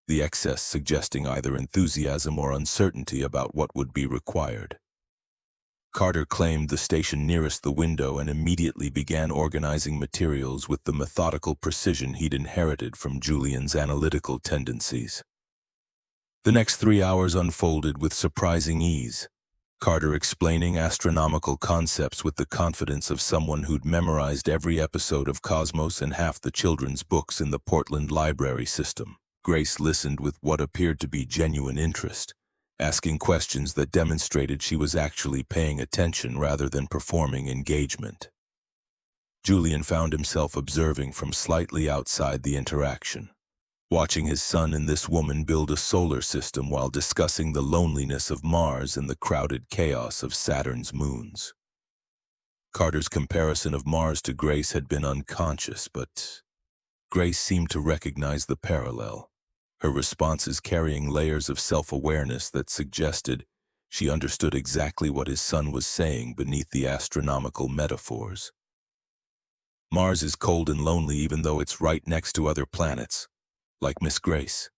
the excess suggesting either enthusiasm or uncertainty about what would be required. Carter claimed the station nearest the window and immediately began organizing materials with the methodical precision he'd inherited from Julian's analytical tendencies. The next 3 hours unfolded with surprising ease, Carter explaining astronomical concepts with the confidence of someone who'd memorized every episode of Cosmos and half the children's books in the Portland library system. Grace listened with what appeared to be genuine interest, asking questions that demonstrated she was actually paying attention rather than performing engagement. Julian found himself observing from slightly outside the interaction, watching his son and this woman build a solar system while discussing the loneliness of Mars and the crowded chaos of Saturn's moons. Carter's comparison of Mars to Grace had been unconscious, but Grace seemed to recognize the parallel, her responses carrying layers of self-awareness that suggested she understood exactly what his son was saying beneath the astronomical metaphors. "Mars is cold and lonely even though it's right next to other planets, like Miss Grace."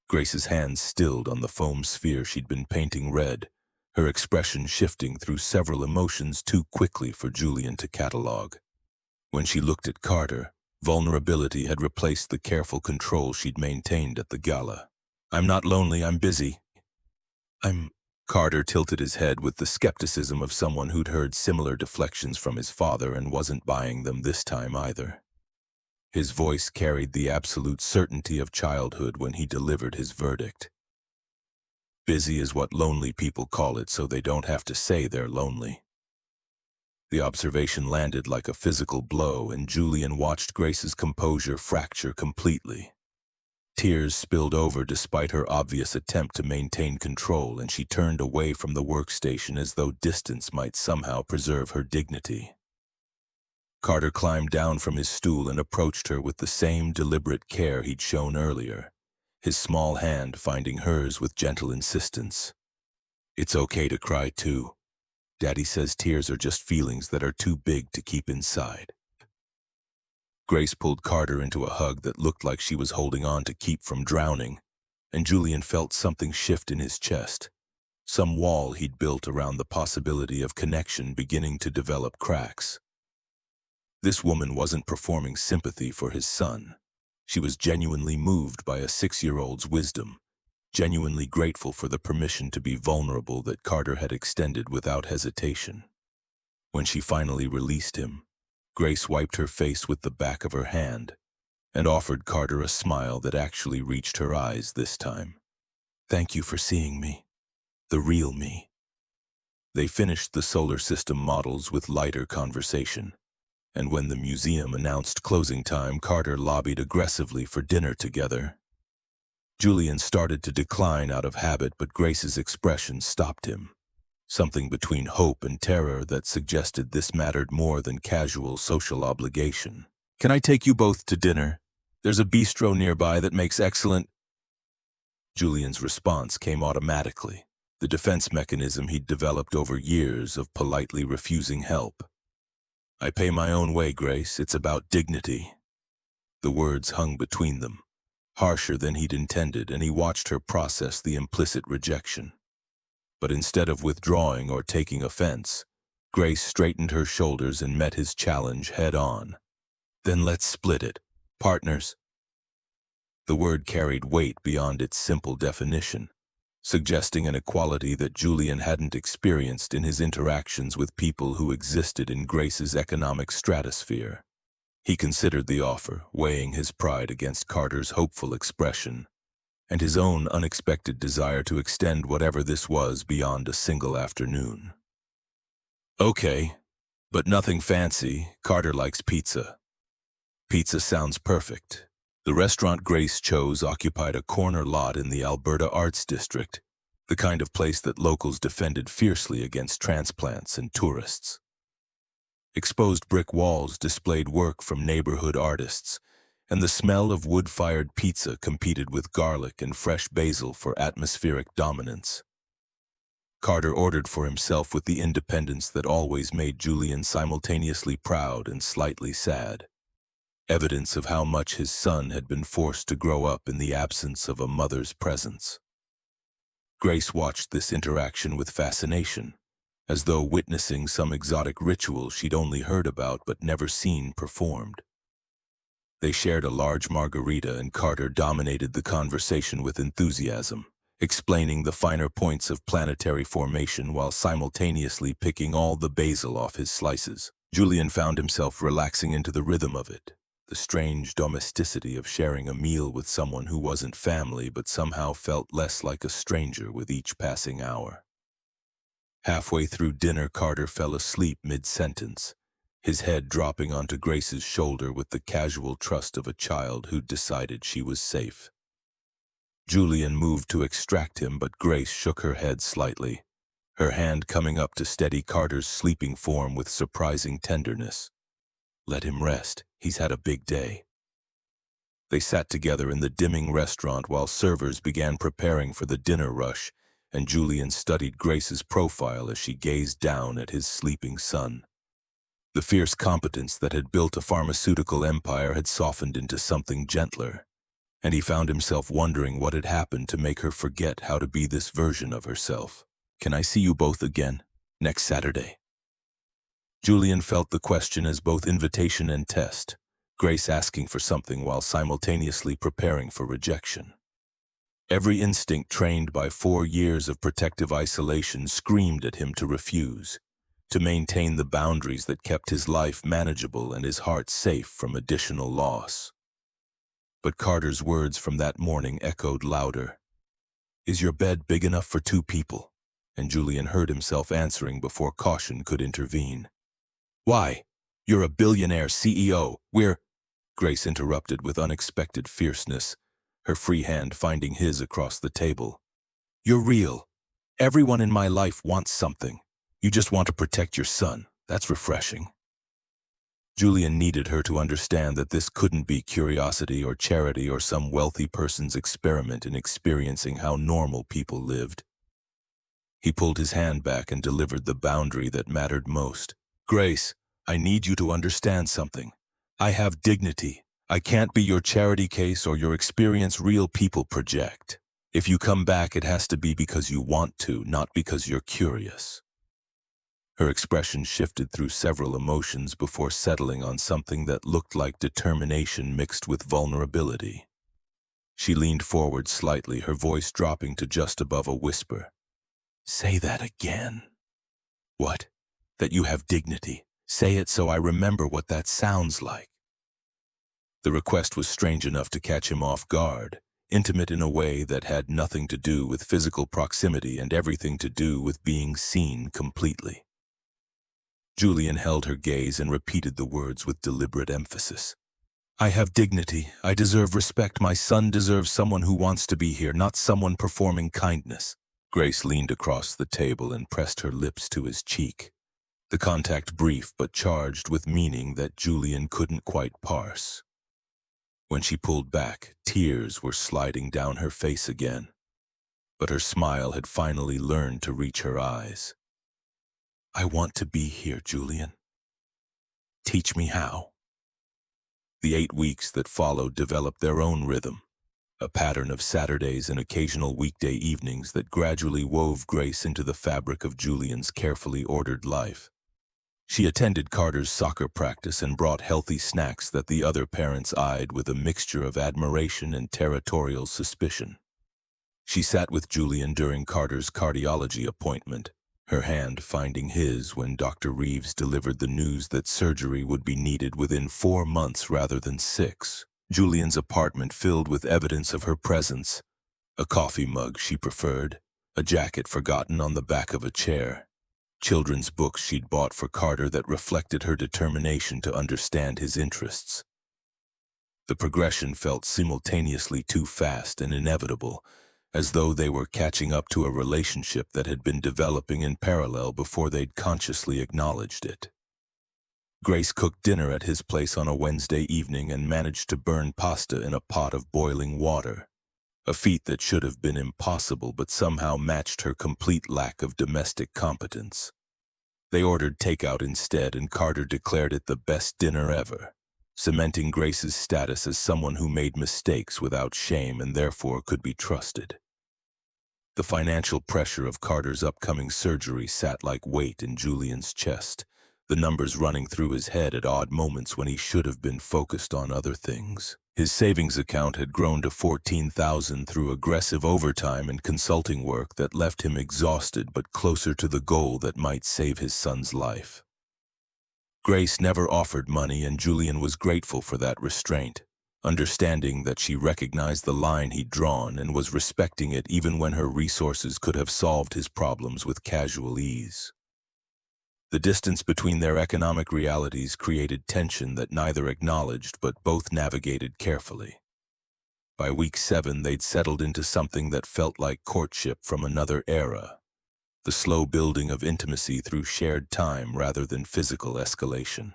Grace's hands stilled on the foam sphere she'd been painting red, her expression shifting through several emotions too quickly for Julian to catalog. When she looked at Carter, vulnerability had replaced the careful control she'd maintained at the gala. "I'm not lonely, I'm busy." Carter tilted his head with the skepticism of someone who'd heard similar deflections from his father and wasn't buying them this time either. His voice carried the absolute certainty of childhood when he delivered his verdict. "Busy is what lonely people call it, so they don't have to say they're lonely." The observation landed like a physical blow, and Julian watched Grace's composure fracture completely. Tears spilled over despite her obvious attempt to maintain control, and she turned away from the workstation as though distance might somehow preserve her dignity. Carter climbed down from his stool and approached her with the same deliberate care he'd shown earlier, his small hand finding hers with gentle insistence. "It's okay to cry too. Daddy says tears are just feelings that are too big to keep inside." Grace pulled Carter into a hug that looked like she was holding on to keep from drowning, and Julian felt something shift in his chest. Some wall he'd built around the possibility of connection beginning to develop cracks. This woman wasn't performing sympathy for his son. She was genuinely moved by a 6-year-old's wisdom, genuinely grateful for the permission to be vulnerable that Carter had extended without hesitation. When she finally released him, Grace wiped her face with the back of her hand and offered Carter a smile that actually reached her eyes this time. "Thank you for seeing me. The real me." They finished the solar system models with lighter conversation, and when the museum announced closing time, Carter lobbied aggressively for dinner together. Julian started to decline out of habit, but Grace's expression stopped him. Something between hope and terror that suggested this mattered more than casual social obligation. "Can I take you both to dinner? There's a bistro nearby that makes excellent—" Julian's response came automatically, the defense mechanism he'd developed over years of politely refusing help. "I pay my own way, Grace. It's about dignity." The words hung between them, harsher than he'd intended, and he watched her process the implicit rejection. But instead of withdrawing or taking offense, Grace straightened her shoulders and met his challenge head-on. "Then let's split it. Partners." The word carried weight beyond its simple definition, suggesting an equality that Julian hadn't experienced in his interactions with people who existed in Grace's economic stratosphere. He considered the offer, weighing his pride against Carter's hopeful expression, and his own unexpected desire to extend whatever this was beyond a single afternoon. "Okay, but nothing fancy. Carter likes pizza." "Pizza sounds perfect." The restaurant Grace chose occupied a corner lot in the Alberta Arts District, the kind of place that locals defended fiercely against transplants and tourists. Exposed brick walls displayed work from neighborhood artists, and the smell of wood-fired pizza competed with garlic and fresh basil for atmospheric dominance. Carter ordered for himself with the independence that always made Julian simultaneously proud and slightly sad, evidence of how much his son had been forced to grow up in the absence of a mother's presence. Grace watched this interaction with fascination, as though witnessing some exotic ritual she'd only heard about but never seen performed. They shared a large margarita, and Carter dominated the conversation with enthusiasm, explaining the finer points of planetary formation while simultaneously picking all the basil off his slices. Julian found himself relaxing into the rhythm of it, the strange domesticity of sharing a meal with someone who wasn't family but somehow felt less like a stranger with each passing hour. Halfway through dinner, Carter fell asleep mid-sentence, his head dropping onto Grace's shoulder with the casual trust of a child who'd decided she was safe. Julian moved to extract him, but Grace shook her head slightly, her hand coming up to steady Carter's sleeping form with surprising tenderness. "Let him rest. He's had a big day." They sat together in the dimming restaurant while servers began preparing for the dinner rush, and Julian studied Grace's profile as she gazed down at his sleeping son. The fierce competence that had built a pharmaceutical empire had softened into something gentler, and he found himself wondering what had happened to make her forget how to be this version of herself. "Can I see you both again, next Saturday?" Julian felt the question as both invitation and test, Grace asking for something while simultaneously preparing for rejection. Every instinct trained by 4 years of protective isolation screamed at him to refuse, to maintain the boundaries that kept his life manageable and his heart safe from additional loss. But Carter's words from that morning echoed louder. "Is your bed big enough for 2 people?" And Julian heard himself answering before caution could intervene. Why? You're a billionaire CEO. Grace interrupted with unexpected fierceness, her free hand finding his across the table. You're real. Everyone in my life wants something. You just want to protect your son. That's refreshing. Julian needed her to understand that this couldn't be curiosity or charity or some wealthy person's experiment in experiencing how normal people lived. He pulled his hand back and delivered the boundary that mattered most. Grace, I need you to understand something. I have dignity. I can't be your charity case or your experience real people project. If you come back, it has to be because you want to, not because you're curious. Her expression shifted through several emotions before settling on something that looked like determination mixed with vulnerability. She leaned forward slightly, her voice dropping to just above a whisper. Say that again. What? That you have dignity. Say it so I remember what that sounds like. The request was strange enough to catch him off guard, intimate in a way that had nothing to do with physical proximity and everything to do with being seen completely. Julian held her gaze and repeated the words with deliberate emphasis. I have dignity. I deserve respect. My son deserves someone who wants to be here, not someone performing kindness. Grace leaned across the table and pressed her lips to his cheek. The contact brief but charged with meaning that Julian couldn't quite parse. When she pulled back, tears were sliding down her face again. But her smile had finally learned to reach her eyes. I want to be here, Julian. Teach me how. The 8 weeks that followed developed their own rhythm, a pattern of Saturdays and occasional weekday evenings that gradually wove Grace into the fabric of Julian's carefully ordered life. She attended Carter's soccer practice and brought healthy snacks that the other parents eyed with a mixture of admiration and territorial suspicion. She sat with Julian during Carter's cardiology appointment, her hand finding his when Dr. Reeves delivered the news that surgery would be needed within 4 months rather than 6. Julian's apartment filled with evidence of her presence, a coffee mug she preferred, a jacket forgotten on the back of a chair, children's books she'd bought for Carter that reflected her determination to understand his interests. The progression felt simultaneously too fast and inevitable, as though they were catching up to a relationship that had been developing in parallel before they'd consciously acknowledged it. Grace cooked dinner at his place on a Wednesday evening and managed to burn pasta in a pot of boiling water, a feat that should have been impossible but somehow matched her complete lack of domestic competence. They ordered takeout instead, and Carter declared it the best dinner ever, cementing Grace's status as someone who made mistakes without shame and therefore could be trusted. The financial pressure of Carter's upcoming surgery sat like weight in Julian's chest, the numbers running through his head at odd moments when he should have been focused on other things. His savings account had grown to $14,000 through aggressive overtime and consulting work that left him exhausted but closer to the goal that might save his son's life. Grace never offered money, and Julian was grateful for that restraint, understanding that she recognized the line he'd drawn and was respecting it even when her resources could have solved his problems with casual ease. The distance between their economic realities created tension that neither acknowledged but both navigated carefully. By week 7, they'd settled into something that felt like courtship from another era, the slow building of intimacy through shared time rather than physical escalation.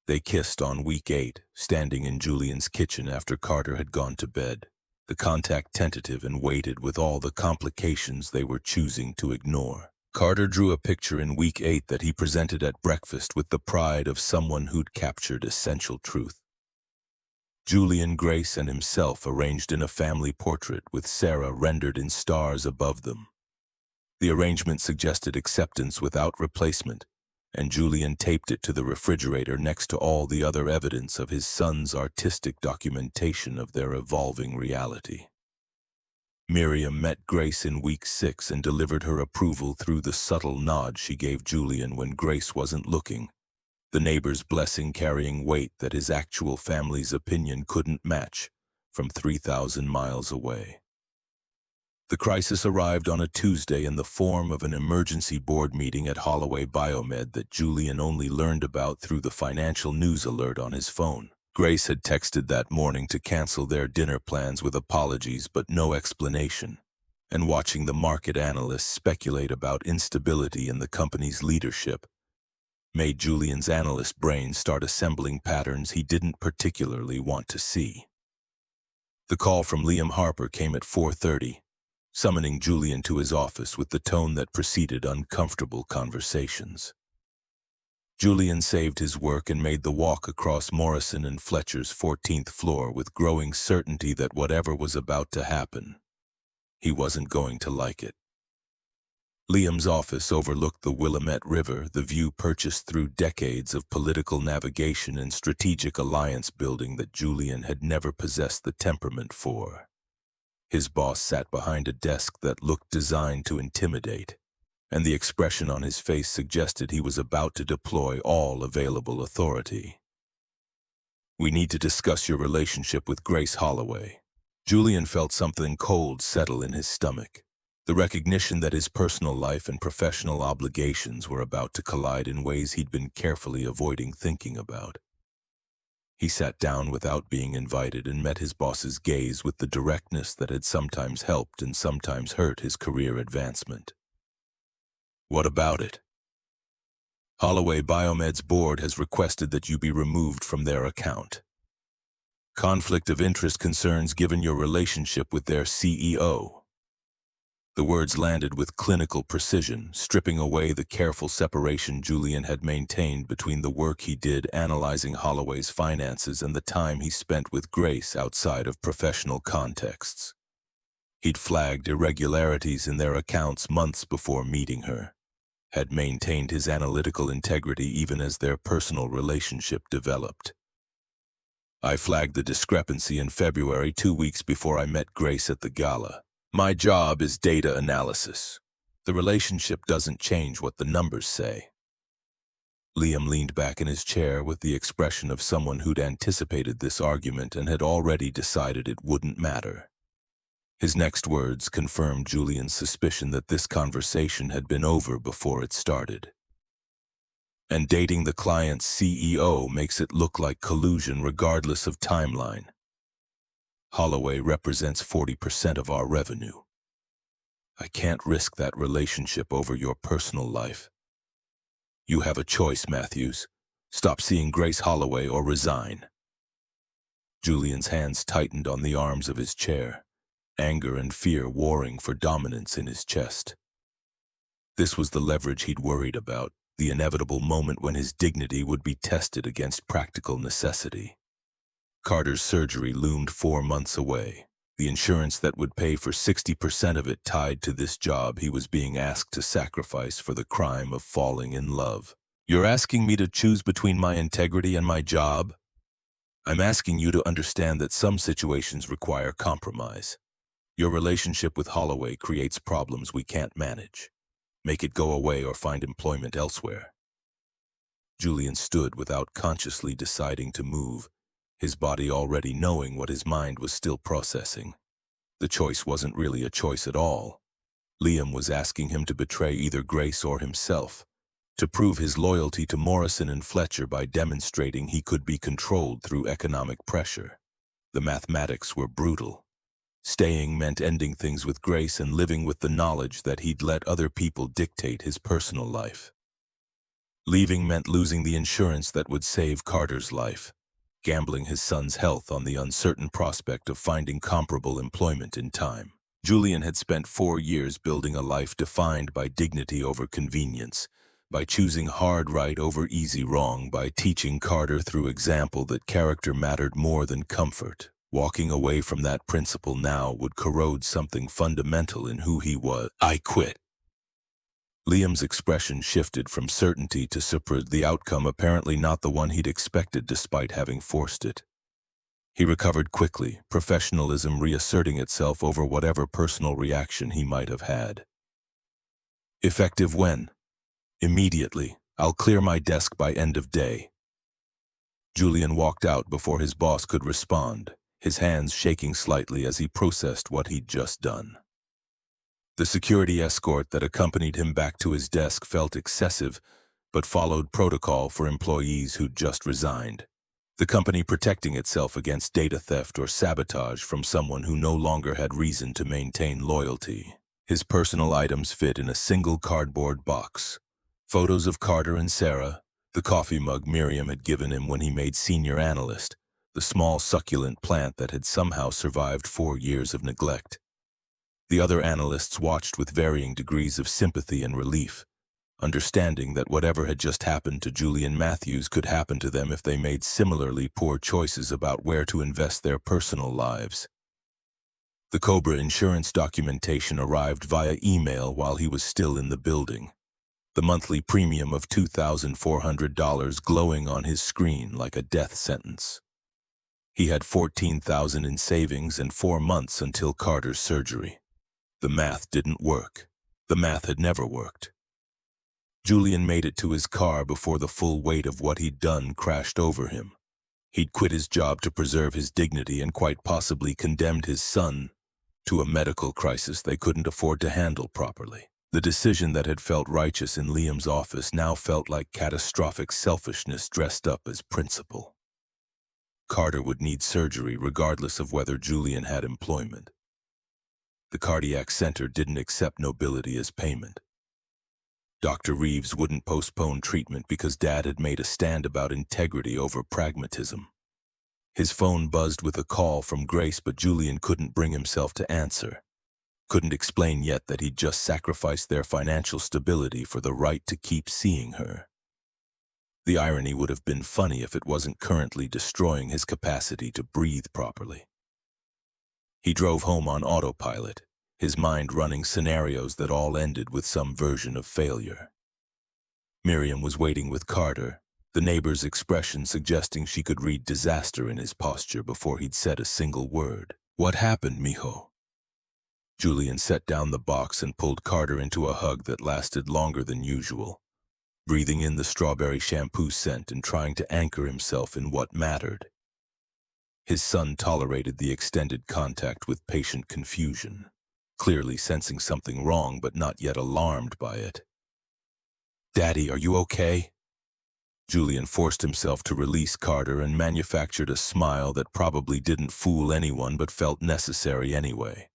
They kissed on week 8, standing in Julian's kitchen after Carter had gone to bed, the contact tentative and weighted with all the complications they were choosing to ignore. Carter drew a picture in week 8 that he presented at breakfast with the pride of someone who'd captured essential truth. Julian, Grace, and himself arranged in a family portrait with Sarah rendered in stars above them. The arrangement suggested acceptance without replacement, and Julian taped it to the refrigerator next to all the other evidence of his son's artistic documentation of their evolving reality. Miriam met Grace in week 6 and delivered her approval through the subtle nod she gave Julian when Grace wasn't looking, the neighbor's blessing carrying weight that his actual family's opinion couldn't match from 3,000 miles away. The crisis arrived on a Tuesday in the form of an emergency board meeting at Holloway Biomed that Julian only learned about through the financial news alert on his phone. Grace had texted that morning to cancel their dinner plans with apologies but no explanation, and watching the market analysts speculate about instability in the company's leadership made Julian's analyst brain start assembling patterns he didn't particularly want to see. The call from Liam Harper came at 4:30, summoning Julian to his office with the tone that preceded uncomfortable conversations. Julian saved his work and made the walk across Morrison and Fletcher's 14th floor with growing certainty that whatever was about to happen, he wasn't going to like it. Liam's office overlooked the Willamette River, the view purchased through decades of political navigation and strategic alliance building that Julian had never possessed the temperament for. His boss sat behind a desk that looked designed to intimidate, and the expression on his face suggested he was about to deploy all available authority. "We need to discuss your relationship with Grace Holloway." Julian felt something cold settle in his stomach, the recognition that his personal life and professional obligations were about to collide in ways he'd been carefully avoiding thinking about. He sat down without being invited and met his boss's gaze with the directness that had sometimes helped and sometimes hurt his career advancement. "What about it?" "Holloway Biomed's board has requested that you be removed from their account. Conflict of interest concerns given your relationship with their CEO." The words landed with clinical precision, stripping away the careful separation Julian had maintained between the work he did analyzing Holloway's finances and the time he spent with Grace outside of professional contexts. He'd flagged irregularities in their accounts months before meeting her, had maintained his analytical integrity even as their personal relationship developed. "I flagged the discrepancy in February, 2 weeks before I met Grace at the gala. My job is data analysis. The relationship doesn't change what the numbers say." Liam leaned back in his chair with the expression of someone who'd anticipated this argument and had already decided it wouldn't matter. His next words confirmed Julian's suspicion that this conversation had been over before it started. "And dating the client's CEO makes it look like collusion regardless of timeline. Holloway represents 40% of our revenue. I can't risk that relationship over your personal life. You have a choice, Matthews. Stop seeing Grace Holloway or resign." Julian's hands tightened on the arms of his chair, anger and fear warring for dominance in his chest. This was the leverage he'd worried about, the inevitable moment when his dignity would be tested against practical necessity. Carter's surgery loomed 4 months away, the insurance that would pay for 60% of it tied to this job he was being asked to sacrifice for the crime of falling in love. "You're asking me to choose between my integrity and my job? I'm asking you to understand that some situations require compromise. Your relationship with Holloway creates problems we can't manage. Make it go away or find employment elsewhere." Julian stood without consciously deciding to move, his body already knowing what his mind was still processing. The choice wasn't really a choice at all. Liam was asking him to betray either Grace or himself, to prove his loyalty to Morrison and Fletcher by demonstrating he could be controlled through economic pressure. The mathematics were brutal. Staying meant ending things with Grace and living with the knowledge that he'd let other people dictate his personal life. Leaving meant losing the insurance that would save Carter's life, gambling his son's health on the uncertain prospect of finding comparable employment in time. Julian had spent 4 years building a life defined by dignity over convenience, by choosing hard right over easy wrong, by teaching Carter through example that character mattered more than comfort. Walking away from that principle now would corrode something fundamental in who he was. "I quit." Liam's expression shifted from certainty to surprise, the outcome apparently not the one he'd expected despite having forced it. He recovered quickly, professionalism reasserting itself over whatever personal reaction he might have had. "Effective when?" "Immediately. I'll clear my desk by end of day." Julian walked out before his boss could respond, his hands shaking slightly as he processed what he'd just done. The security escort that accompanied him back to his desk felt excessive, but followed protocol for employees who'd just resigned. The company protecting itself against data theft or sabotage from someone who no longer had reason to maintain loyalty. His personal items fit in a single cardboard box. Photos of Carter and Sarah, the coffee mug Miriam had given him when he made senior analyst, the small succulent plant that had somehow survived 4 years of neglect. The other analysts watched with varying degrees of sympathy and relief, understanding that whatever had just happened to Julian Matthews could happen to them if they made similarly poor choices about where to invest their personal lives. The Cobra insurance documentation arrived via email while he was still in the building, the monthly premium of $2,400 glowing on his screen like a death sentence. He had $14,000 in savings and 4 months until Carter's surgery. The math didn't work. The math had never worked. Julian made it to his car before the full weight of what he'd done crashed over him. He'd quit his job to preserve his dignity and quite possibly condemned his son to a medical crisis they couldn't afford to handle properly. The decision that had felt righteous in Liam's office now felt like catastrophic selfishness dressed up as principle. Carter would need surgery regardless of whether Julian had employment. The cardiac center didn't accept nobility as payment. Dr. Reeves wouldn't postpone treatment because Dad had made a stand about integrity over pragmatism. His phone buzzed with a call from Grace, but Julian couldn't bring himself to answer. Couldn't explain yet that he'd just sacrificed their financial stability for the right to keep seeing her. The irony would have been funny if it wasn't currently destroying his capacity to breathe properly. He drove home on autopilot, his mind running scenarios that all ended with some version of failure. Miriam was waiting with Carter, the neighbor's expression suggesting she could read disaster in his posture before he'd said a single word. "What happened, mijo?" Julian set down the box and pulled Carter into a hug that lasted longer than usual, breathing in the strawberry shampoo scent and trying to anchor himself in what mattered. His son tolerated the extended contact with patient confusion, clearly sensing something wrong but not yet alarmed by it. "Daddy, are you okay?" Julian forced himself to release Carter and manufactured a smile that probably didn't fool anyone but felt necessary anyway.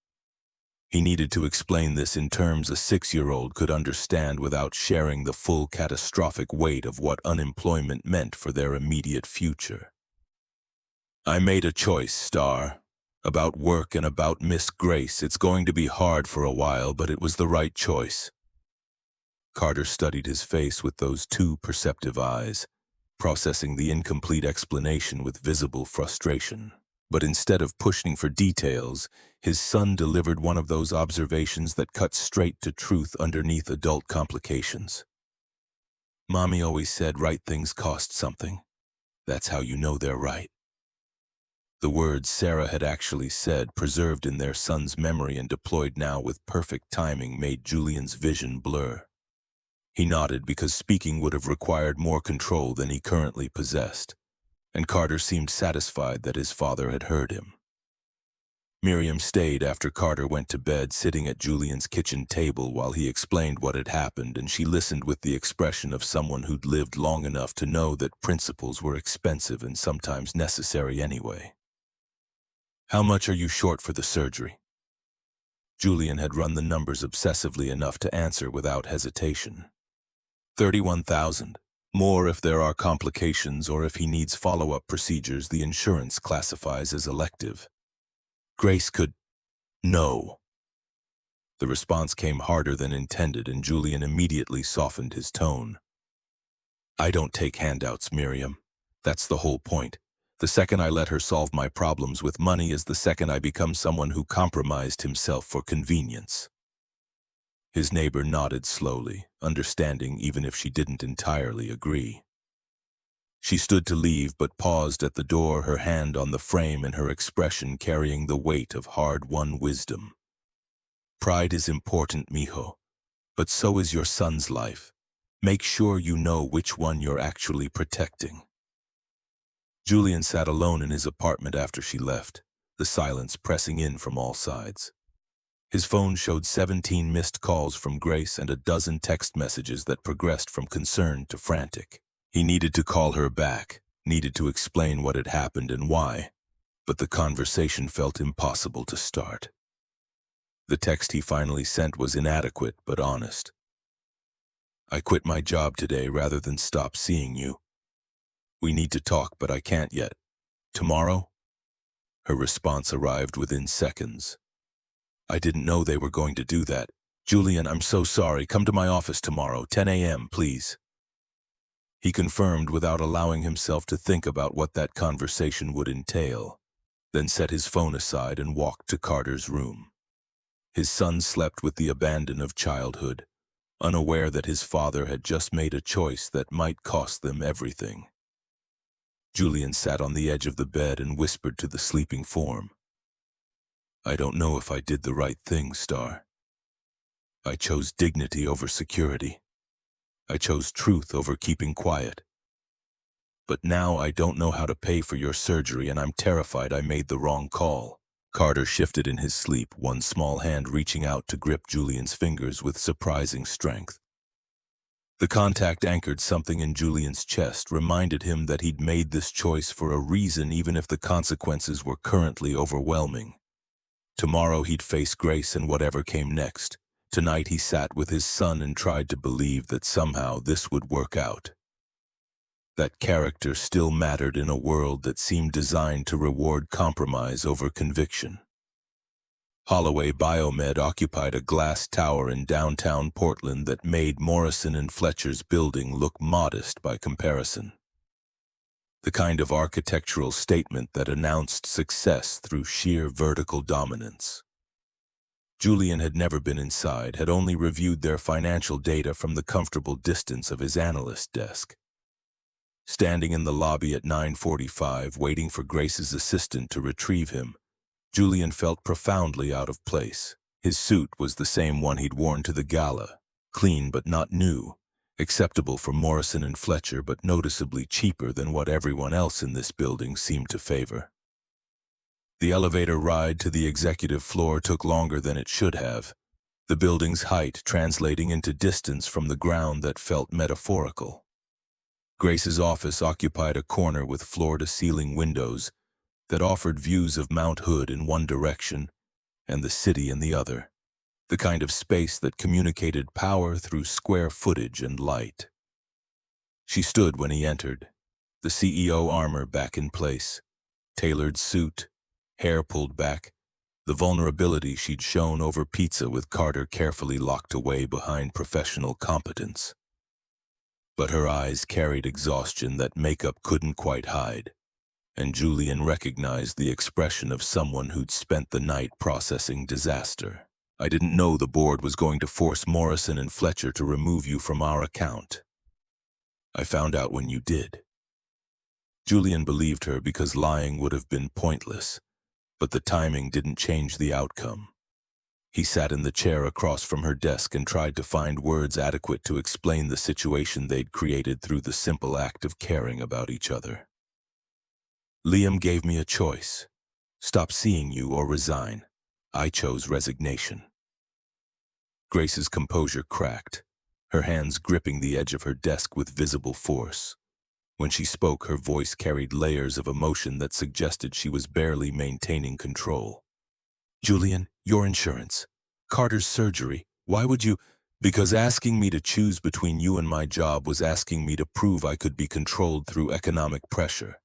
He needed to explain this in terms a 6-year-old could understand without sharing the full catastrophic weight of what unemployment meant for their immediate future. "I made a choice, Star. About work and about Miss Grace. It's going to be hard for a while, but it was the right choice." Carter studied his face with those 2 perceptive eyes, processing the incomplete explanation with visible frustration. But instead of pushing for details, his son delivered one of those observations that cut straight to truth underneath adult complications. "Mommy always said right things cost something. That's how you know they're right." The words Sarah had actually said, preserved in their son's memory and deployed now with perfect timing, made Julian's vision blur. He nodded because speaking would have required more control than he currently possessed, and Carter seemed satisfied that his father had heard him. Miriam stayed after Carter went to bed, sitting at Julian's kitchen table while he explained what had happened, and she listened with the expression of someone who'd lived long enough to know that principles were expensive and sometimes necessary anyway. "How much are you short for the surgery?" Julian had run the numbers obsessively enough to answer without hesitation. 31,000. More if there are complications or if he needs follow-up procedures the insurance classifies as elective. Grace could... No. The response came harder than intended, and Julian immediately softened his tone. "I don't take handouts, Miriam. That's the whole point. The second I let her solve my problems with money is the second I become someone who compromised himself for convenience." His neighbor nodded slowly, understanding even if she didn't entirely agree. She stood to leave but paused at the door, her hand on the frame and her expression carrying the weight of hard-won wisdom. "Pride is important, mijo, but so is your son's life. Make sure you know which one you're actually protecting." Julian sat alone in his apartment after she left, the silence pressing in from all sides. His phone showed 17 missed calls from Grace and a dozen text messages that progressed from concerned to frantic. He needed to call her back, needed to explain what had happened and why, but the conversation felt impossible to start. The text he finally sent was inadequate but honest. "I quit my job today rather than stop seeing you. We need to talk, but I can't yet. Tomorrow?" Her response arrived within seconds. "I didn't know they were going to do that. Julian, I'm so sorry. Come to my office tomorrow, 10 a.m., please." He confirmed without allowing himself to think about what that conversation would entail, then set his phone aside and walked to Carter's room. His son slept with the abandon of childhood, unaware that his father had just made a choice that might cost them everything. Julian sat on the edge of the bed and whispered to the sleeping form, "I don't know if I did the right thing, Star. I chose dignity over security. I chose truth over keeping quiet. But now I don't know how to pay for your surgery, and I'm terrified I made the wrong call." Carter shifted in his sleep, one small hand reaching out to grip Julian's fingers with surprising strength. The contact anchored something in Julian's chest, reminded him that he'd made this choice for a reason even if the consequences were currently overwhelming. Tomorrow he'd face Grace and whatever came next. Tonight he sat with his son and tried to believe that somehow this would work out. That character still mattered in a world that seemed designed to reward compromise over conviction. Holloway Biomed occupied a glass tower in downtown Portland that made Morrison and Fletcher's building look modest by comparison. The kind of architectural statement that announced success through sheer vertical dominance. Julian had never been inside, had only reviewed their financial data from the comfortable distance of his analyst desk. Standing in the lobby at 9:45, waiting for Grace's assistant to retrieve him, Julian felt profoundly out of place. His suit was the same one he'd worn to the gala, clean but not new, acceptable for Morrison and Fletcher but noticeably cheaper than what everyone else in this building seemed to favor. The elevator ride to the executive floor took longer than it should have, the building's height translating into distance from the ground that felt metaphorical. Grace's office occupied a corner with floor-to-ceiling windows that offered views of Mount Hood in one direction and the city in the other, the kind of space that communicated power through square footage and light. She stood when he entered, the CEO armor back in place, tailored suit, hair pulled back, the vulnerability she'd shown over pizza with Carter carefully locked away behind professional competence. But her eyes carried exhaustion that makeup couldn't quite hide, and Julian recognized the expression of someone who'd spent the night processing disaster. "I didn't know the board was going to force Morrison and Fletcher to remove you from our account. I found out when you did." Julian believed her because lying would have been pointless, but the timing didn't change the outcome. He sat in the chair across from her desk and tried to find words adequate to explain the situation they'd created through the simple act of caring about each other. "Liam gave me a choice. Stop seeing you or resign. I chose resignation." Grace's composure cracked, her hands gripping the edge of her desk with visible force. When she spoke, her voice carried layers of emotion that suggested she was barely maintaining control. "Julian, your insurance. Carter's surgery. Why would you—" "Because asking me to choose between you and my job was asking me to prove I could be controlled through economic pressure.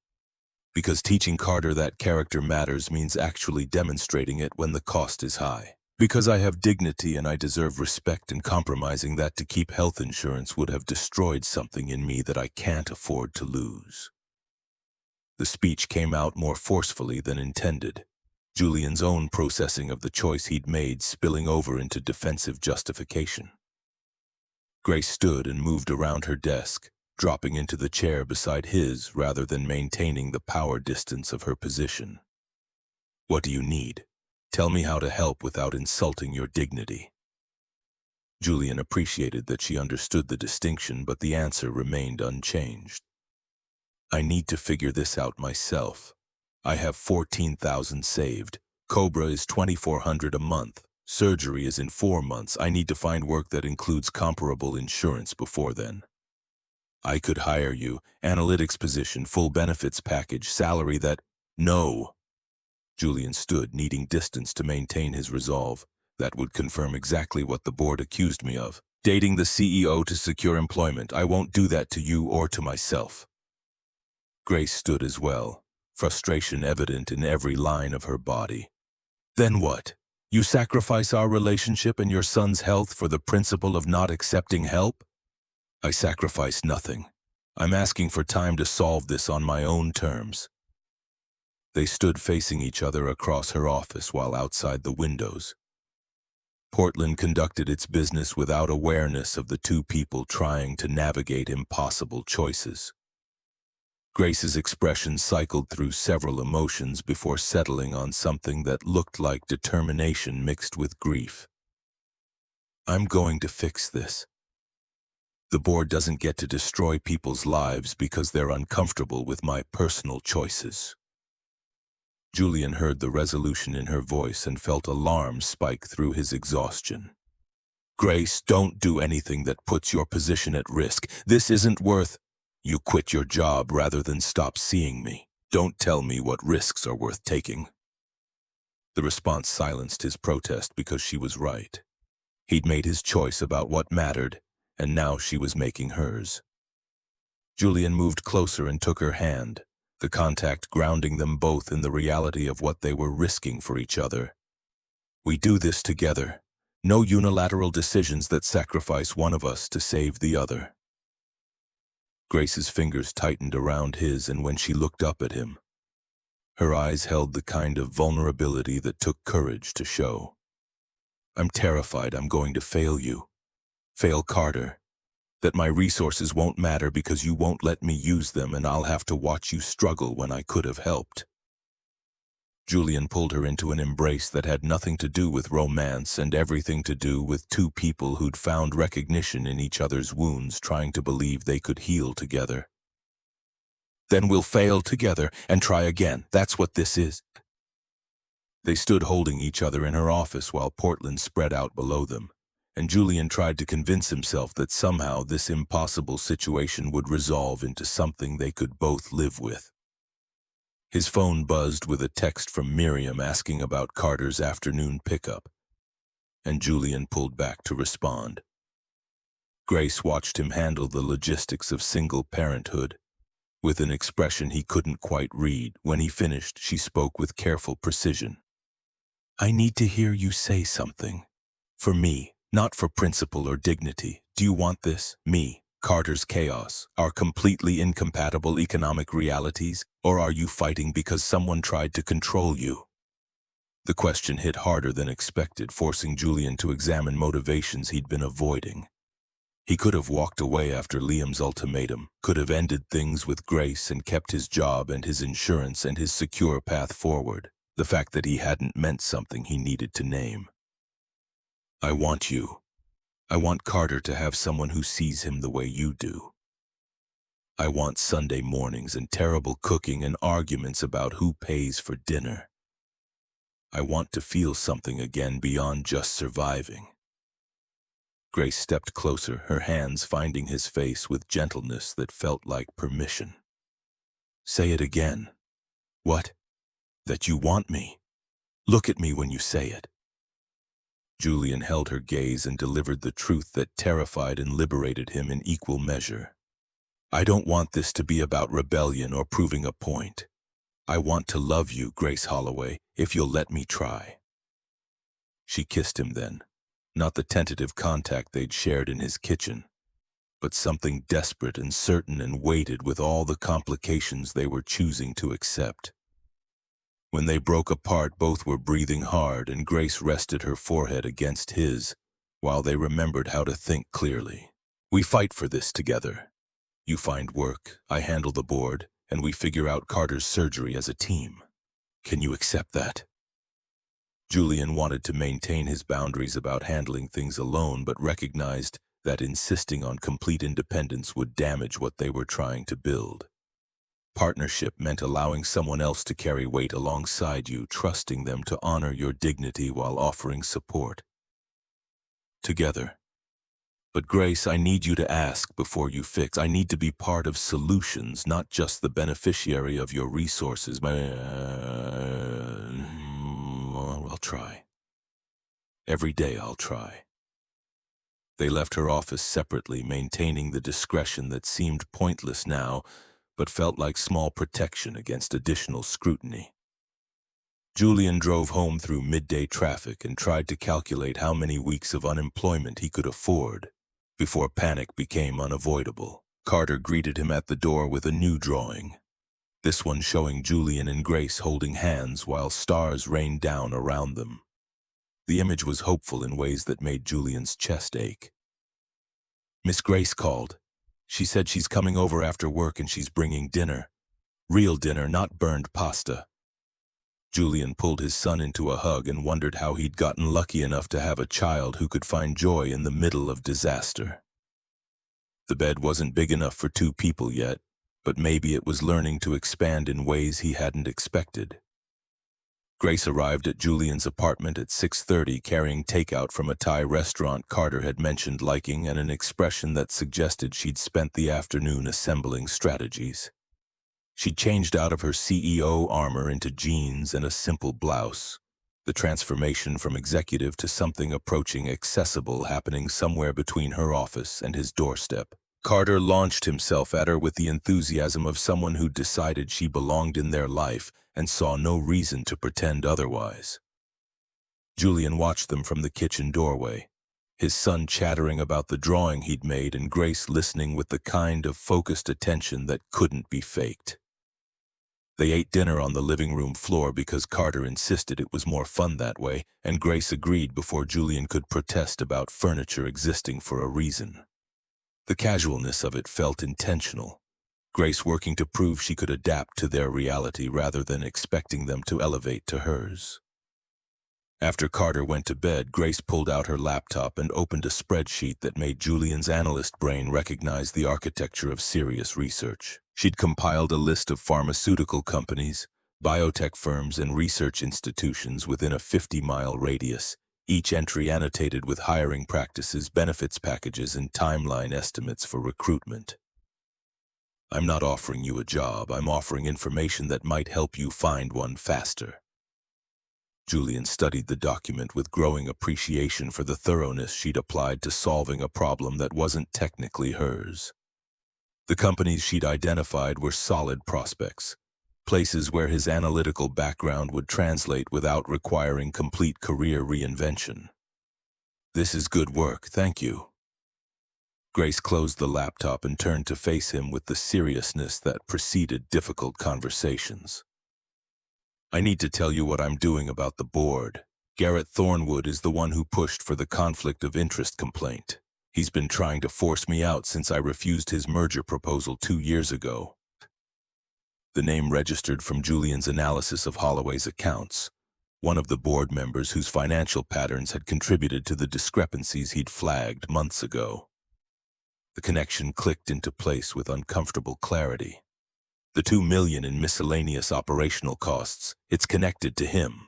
Because teaching Carter that character matters means actually demonstrating it when the cost is high. Because I have dignity and I deserve respect, and compromising that to keep health insurance would have destroyed something in me that I can't afford to lose." The speech came out more forcefully than intended, Julian's own processing of the choice he'd made spilling over into defensive justification. Grace stood and moved around her desk, dropping into the chair beside his rather than maintaining the power distance of her position. "What do you need? Tell me how to help without insulting your dignity." Julian appreciated that she understood the distinction, but the answer remained unchanged. "I need to figure this out myself. I have 14,000 saved. Cobra is 2,400 a month. Surgery is in 4 months. I need to find work that includes comparable insurance before then. I could hire you. Analytics position, full benefits package, salary that... No. Julian stood, needing distance to maintain his resolve. That would confirm exactly what the board accused me of. Dating the CEO to secure employment. I won't do that to you or to myself. Grace stood as well, frustration evident in every line of her body. Then what? You sacrifice our relationship and your son's health for the principle of not accepting help? I sacrifice nothing. I'm asking for time to solve this on my own terms. They stood facing each other across her office while outside the windows. Portland conducted its business without awareness of the two people trying to navigate impossible choices. Grace's expression cycled through several emotions before settling on something that looked like determination mixed with grief. I'm going to fix this. The board doesn't get to destroy people's lives because they're uncomfortable with my personal choices. Julian heard the resolution in her voice and felt alarm spike through his exhaustion. Grace, don't do anything that puts your position at risk. This isn't worth... You quit your job rather than stop seeing me. Don't tell me what risks are worth taking. The response silenced his protest because she was right. He'd made his choice about what mattered, and now she was making hers. Julian moved closer and took her hand, the contact grounding them both in the reality of what they were risking for each other. We do this together. No unilateral decisions that sacrifice one of us to save the other. Grace's fingers tightened around his, and when she looked up at him, her eyes held the kind of vulnerability that took courage to show. I'm terrified I'm going to fail you. Fail Carter. That my resources won't matter because you won't let me use them, and I'll have to watch you struggle when I could have helped. Julian pulled her into an embrace that had nothing to do with romance and everything to do with two people who'd found recognition in each other's wounds, trying to believe they could heal together. Then we'll fail together and try again. That's what this is. They stood holding each other in her office while Portland spread out below them, and Julian tried to convince himself that somehow this impossible situation would resolve into something they could both live with. His phone buzzed with a text from Miriam asking about Carter's afternoon pickup, and Julian pulled back to respond. Grace watched him handle the logistics of single parenthood, with an expression he couldn't quite read. When he finished, she spoke with careful precision. I need to hear you say something. For me, not for principle or dignity. Do you want this? Me, Carter's chaos, our completely incompatible economic realities, or are you fighting because someone tried to control you? The question hit harder than expected, forcing Julian to examine motivations he'd been avoiding. He could have walked away after Liam's ultimatum, could have ended things with Grace and kept his job and his insurance and his secure path forward. The fact that he hadn't meant something he needed to name. I want you. I want Carter to have someone who sees him the way you do. I want Sunday mornings and terrible cooking and arguments about who pays for dinner. I want to feel something again beyond just surviving. Grace stepped closer, her hands finding his face with gentleness that felt like permission. Say it again. What? That you want me? Look at me when you say it. Julian held her gaze and delivered the truth that terrified and liberated him in equal measure. I don't want this to be about rebellion or proving a point. I want to love you, Grace Holloway, if you'll let me try. She kissed him then, not the tentative contact they'd shared in his kitchen, but something desperate and certain and weighted with all the complications they were choosing to accept. When they broke apart, both were breathing hard, and Grace rested her forehead against his, while they remembered how to think clearly. We fight for this together. You find work, I handle the board, and we figure out Carter's surgery as a team. Can you accept that? Julian wanted to maintain his boundaries about handling things alone, but recognized that insisting on complete independence would damage what they were trying to build. Partnership meant allowing someone else to carry weight alongside you, trusting them to honor your dignity while offering support. Together. But Grace, I need you to ask before you fix. I need to be part of solutions, not just the beneficiary of your resources. I'll try. Every day I'll try. They left her office separately, maintaining the discretion that seemed pointless now, but felt like small protection against additional scrutiny. Julian drove home through midday traffic and tried to calculate how many weeks of unemployment he could afford before panic became unavoidable. Carter greeted him at the door with a new drawing, this one showing Julian and Grace holding hands while stars rained down around them. The image was hopeful in ways that made Julian's chest ache. Miss Grace called. She said she's coming over after work and she's bringing dinner. Real dinner, not burned pasta. Julian pulled his son into a hug and wondered how he'd gotten lucky enough to have a child who could find joy in the middle of disaster. The bed wasn't big enough for 2 people yet, but maybe it was learning to expand in ways he hadn't expected. Grace arrived at Julian's apartment at 6:30 carrying takeout from a Thai restaurant Carter had mentioned liking and an expression that suggested she'd spent the afternoon assembling strategies. She changed out of her CEO armor into jeans and a simple blouse, the transformation from executive to something approaching accessible happening somewhere between her office and his doorstep. Carter launched himself at her with the enthusiasm of someone who'd decided she belonged in their life and saw no reason to pretend otherwise. Julian watched them from the kitchen doorway, his son chattering about the drawing he'd made and Grace listening with the kind of focused attention that couldn't be faked. They ate dinner on the living room floor because Carter insisted it was more fun that way, and Grace agreed before Julian could protest about furniture existing for a reason. The casualness of it felt intentional, Grace working to prove she could adapt to their reality rather than expecting them to elevate to hers. After Carter went to bed, Grace pulled out her laptop and opened a spreadsheet that made Julian's analyst brain recognize the architecture of serious research. She'd compiled a list of pharmaceutical companies, biotech firms, and research institutions within a 50-mile radius, each entry annotated with hiring practices, benefits packages, and timeline estimates for recruitment. I'm not offering you a job, I'm offering information that might help you find one faster. Julian studied the document with growing appreciation for the thoroughness she'd applied to solving a problem that wasn't technically hers. The companies she'd identified were solid prospects, places where his analytical background would translate without requiring complete career reinvention. This is good work, thank you. Grace closed the laptop and turned to face him with the seriousness that preceded difficult conversations. I need to tell you what I'm doing about the board. Garrett Thornwood is the one who pushed for the conflict of interest complaint. He's been trying to force me out since I refused his merger proposal 2 years ago. The name registered from Julian's analysis of Holloway's accounts, one of the board members whose financial patterns had contributed to the discrepancies he'd flagged months ago. The connection clicked into place with uncomfortable clarity. The $2 million in miscellaneous operational costs, it's connected to him.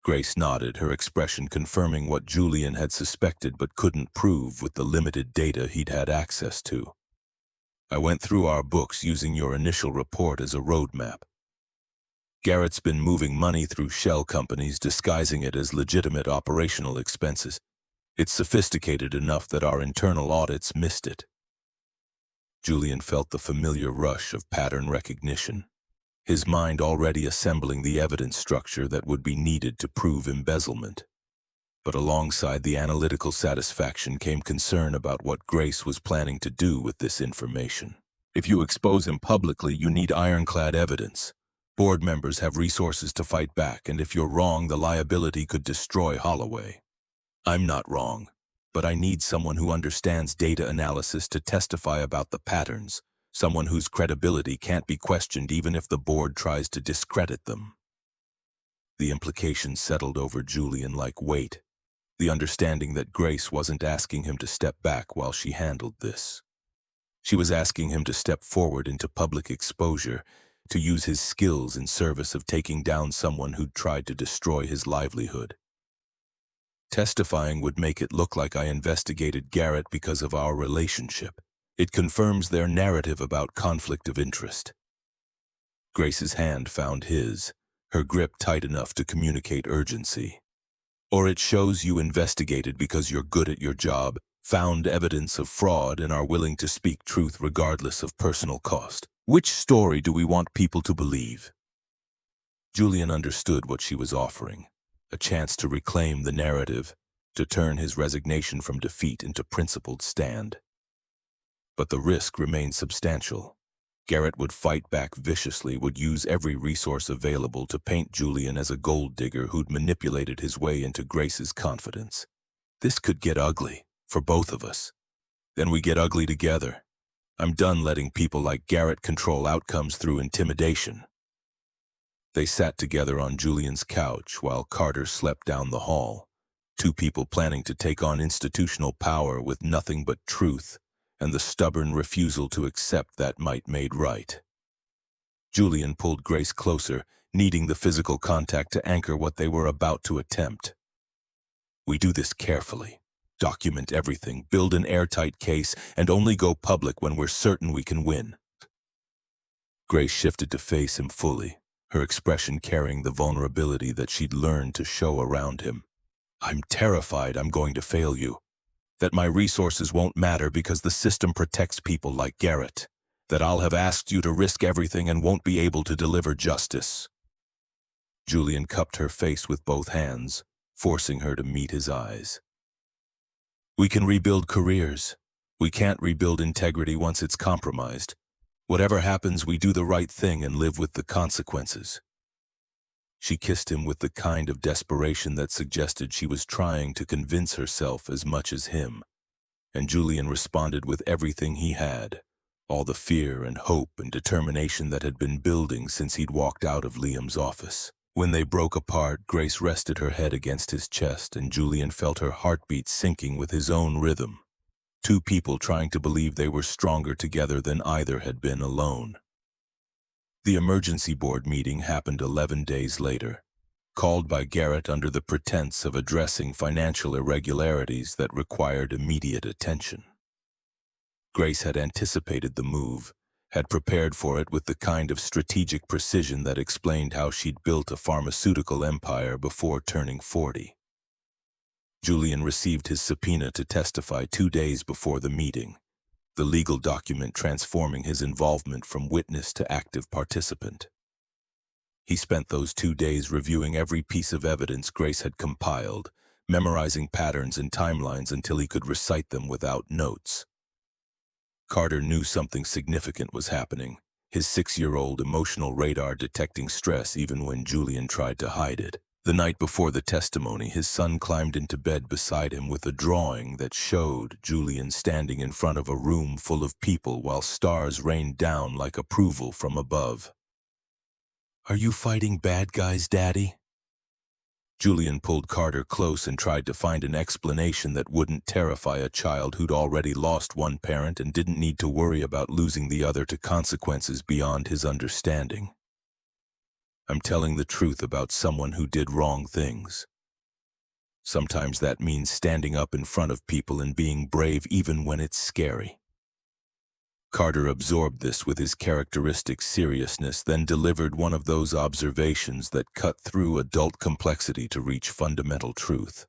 Grace nodded, her expression confirming what Julian had suspected but couldn't prove with the limited data he'd had access to. I went through our books using your initial report as a roadmap. Garrett's been moving money through shell companies, disguising it as legitimate operational expenses. It's sophisticated enough that our internal audits missed it. Julian felt the familiar rush of pattern recognition, his mind already assembling the evidence structure that would be needed to prove embezzlement. But alongside the analytical satisfaction came concern about what Grace was planning to do with this information. If you expose him publicly, you need ironclad evidence. Board members have resources to fight back, and if you're wrong, the liability could destroy Holloway. I'm not wrong, but I need someone who understands data analysis to testify about the patterns, someone whose credibility can't be questioned even if the board tries to discredit them. The implications settled over Julian like weight, the understanding that Grace wasn't asking him to step back while she handled this. She was asking him to step forward into public exposure, to use his skills in service of taking down someone who'd tried to destroy his livelihood. Testifying would make it look like I investigated Garrett because of our relationship. It confirms their narrative about conflict of interest. Grace's hand found his, her grip tight enough to communicate urgency. Or it shows you investigated because you're good at your job, found evidence of fraud, and are willing to speak truth regardless of personal cost. Which story do we want people to believe? Julian understood what she was offering, a chance to reclaim the narrative, to turn his resignation from defeat into principled stand. But the risk remained substantial. Garrett would fight back viciously, would use every resource available to paint Julian as a gold digger who'd manipulated his way into Grace's confidence. This could get ugly, for both of us. Then we get ugly together. I'm done letting people like Garrett control outcomes through intimidation. They sat together on Julian's couch while Carter slept down the hall. Two people planning to take on institutional power with nothing but truth, and the stubborn refusal to accept that might made right. Julian pulled Grace closer, needing the physical contact to anchor what they were about to attempt. We do this carefully. Document everything, build an airtight case, and only go public when we're certain we can win. Grace shifted to face him fully, her expression carrying the vulnerability that she'd learned to show around him. I'm terrified I'm going to fail you. That my resources won't matter because the system protects people like Garrett. That I'll have asked you to risk everything and won't be able to deliver justice. Julian cupped her face with both hands, forcing her to meet his eyes. We can rebuild careers. We can't rebuild integrity once it's compromised. Whatever happens, we do the right thing and live with the consequences. She kissed him with the kind of desperation that suggested she was trying to convince herself as much as him. And Julian responded with everything he had, all the fear and hope and determination that had been building since he'd walked out of Liam's office. When they broke apart, Grace rested her head against his chest, and Julian felt her heartbeat syncing with his own rhythm. Two people trying to believe they were stronger together than either had been alone. The emergency board meeting happened 11 days later, called by Garrett under the pretense of addressing financial irregularities that required immediate attention. Grace had anticipated the move, had prepared for it with the kind of strategic precision that explained how she'd built a pharmaceutical empire before turning 40. Julian received his subpoena to testify 2 days before the meeting, the legal document transforming his involvement from witness to active participant. He spent those 2 days reviewing every piece of evidence Grace had compiled, memorizing patterns and timelines until he could recite them without notes. Carter knew something significant was happening, his 6-year-old emotional radar detecting stress even when Julian tried to hide it. The night before the testimony, his son climbed into bed beside him with a drawing that showed Julian standing in front of a room full of people while stars rained down like approval from above. "Are you fighting bad guys, Daddy?" Julian pulled Carter close and tried to find an explanation that wouldn't terrify a child who'd already lost one parent and didn't need to worry about losing the other to consequences beyond his understanding. "I'm telling the truth about someone who did wrong things. Sometimes that means standing up in front of people and being brave even when it's scary." Carter absorbed this with his characteristic seriousness, then delivered one of those observations that cut through adult complexity to reach fundamental truth.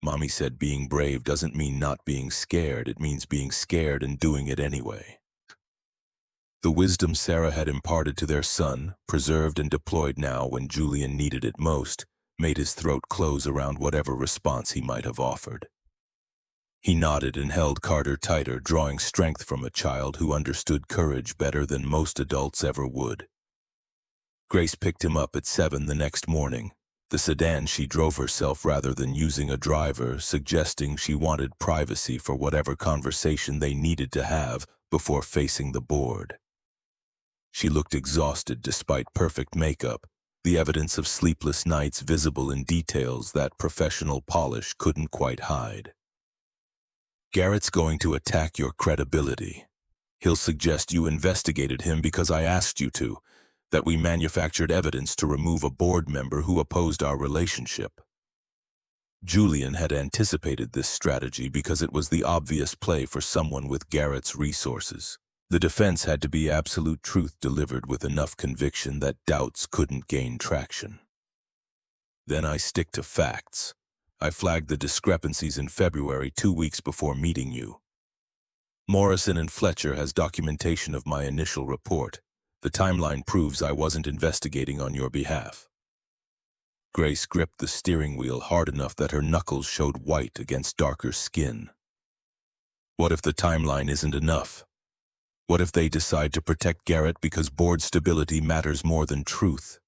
"Mommy said being brave doesn't mean not being scared, it means being scared and doing it anyway." The wisdom Sarah had imparted to their son, preserved and deployed now when Julian needed it most, made his throat close around whatever response he might have offered. He nodded and held Carter tighter, drawing strength from a child who understood courage better than most adults ever would. Grace picked him up at 7 the next morning. The sedan she drove herself rather than using a driver, suggesting she wanted privacy for whatever conversation they needed to have before facing the board. She looked exhausted despite perfect makeup, the evidence of sleepless nights visible in details that professional polish couldn't quite hide. Garrett's going to attack your credibility. He'll suggest you investigated him because I asked you to, that we manufactured evidence to remove a board member who opposed our relationship. Julian had anticipated this strategy because it was the obvious play for someone with Garrett's resources. The defense had to be absolute truth delivered with enough conviction that doubts couldn't gain traction. Then I stick to facts. I flagged the discrepancies in February 2 weeks before meeting you. Morrison and Fletcher has documentation of my initial report. The timeline proves I wasn't investigating on your behalf. Grace gripped the steering wheel hard enough that her knuckles showed white against darker skin. What if the timeline isn't enough? What if they decide to protect Garrett because board stability matters more than truth?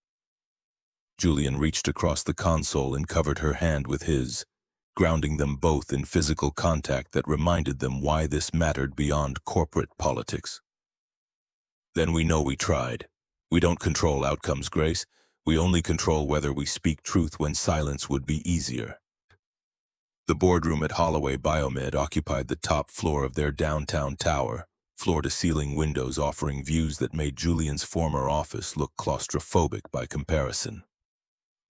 Julian reached across the console and covered her hand with his, grounding them both in physical contact that reminded them why this mattered beyond corporate politics. Then we know we tried. We don't control outcomes, Grace. We only control whether we speak truth when silence would be easier. The boardroom at Holloway Biomed occupied the top floor of their downtown tower, floor-to-ceiling windows offering views that made Julian's former office look claustrophobic by comparison.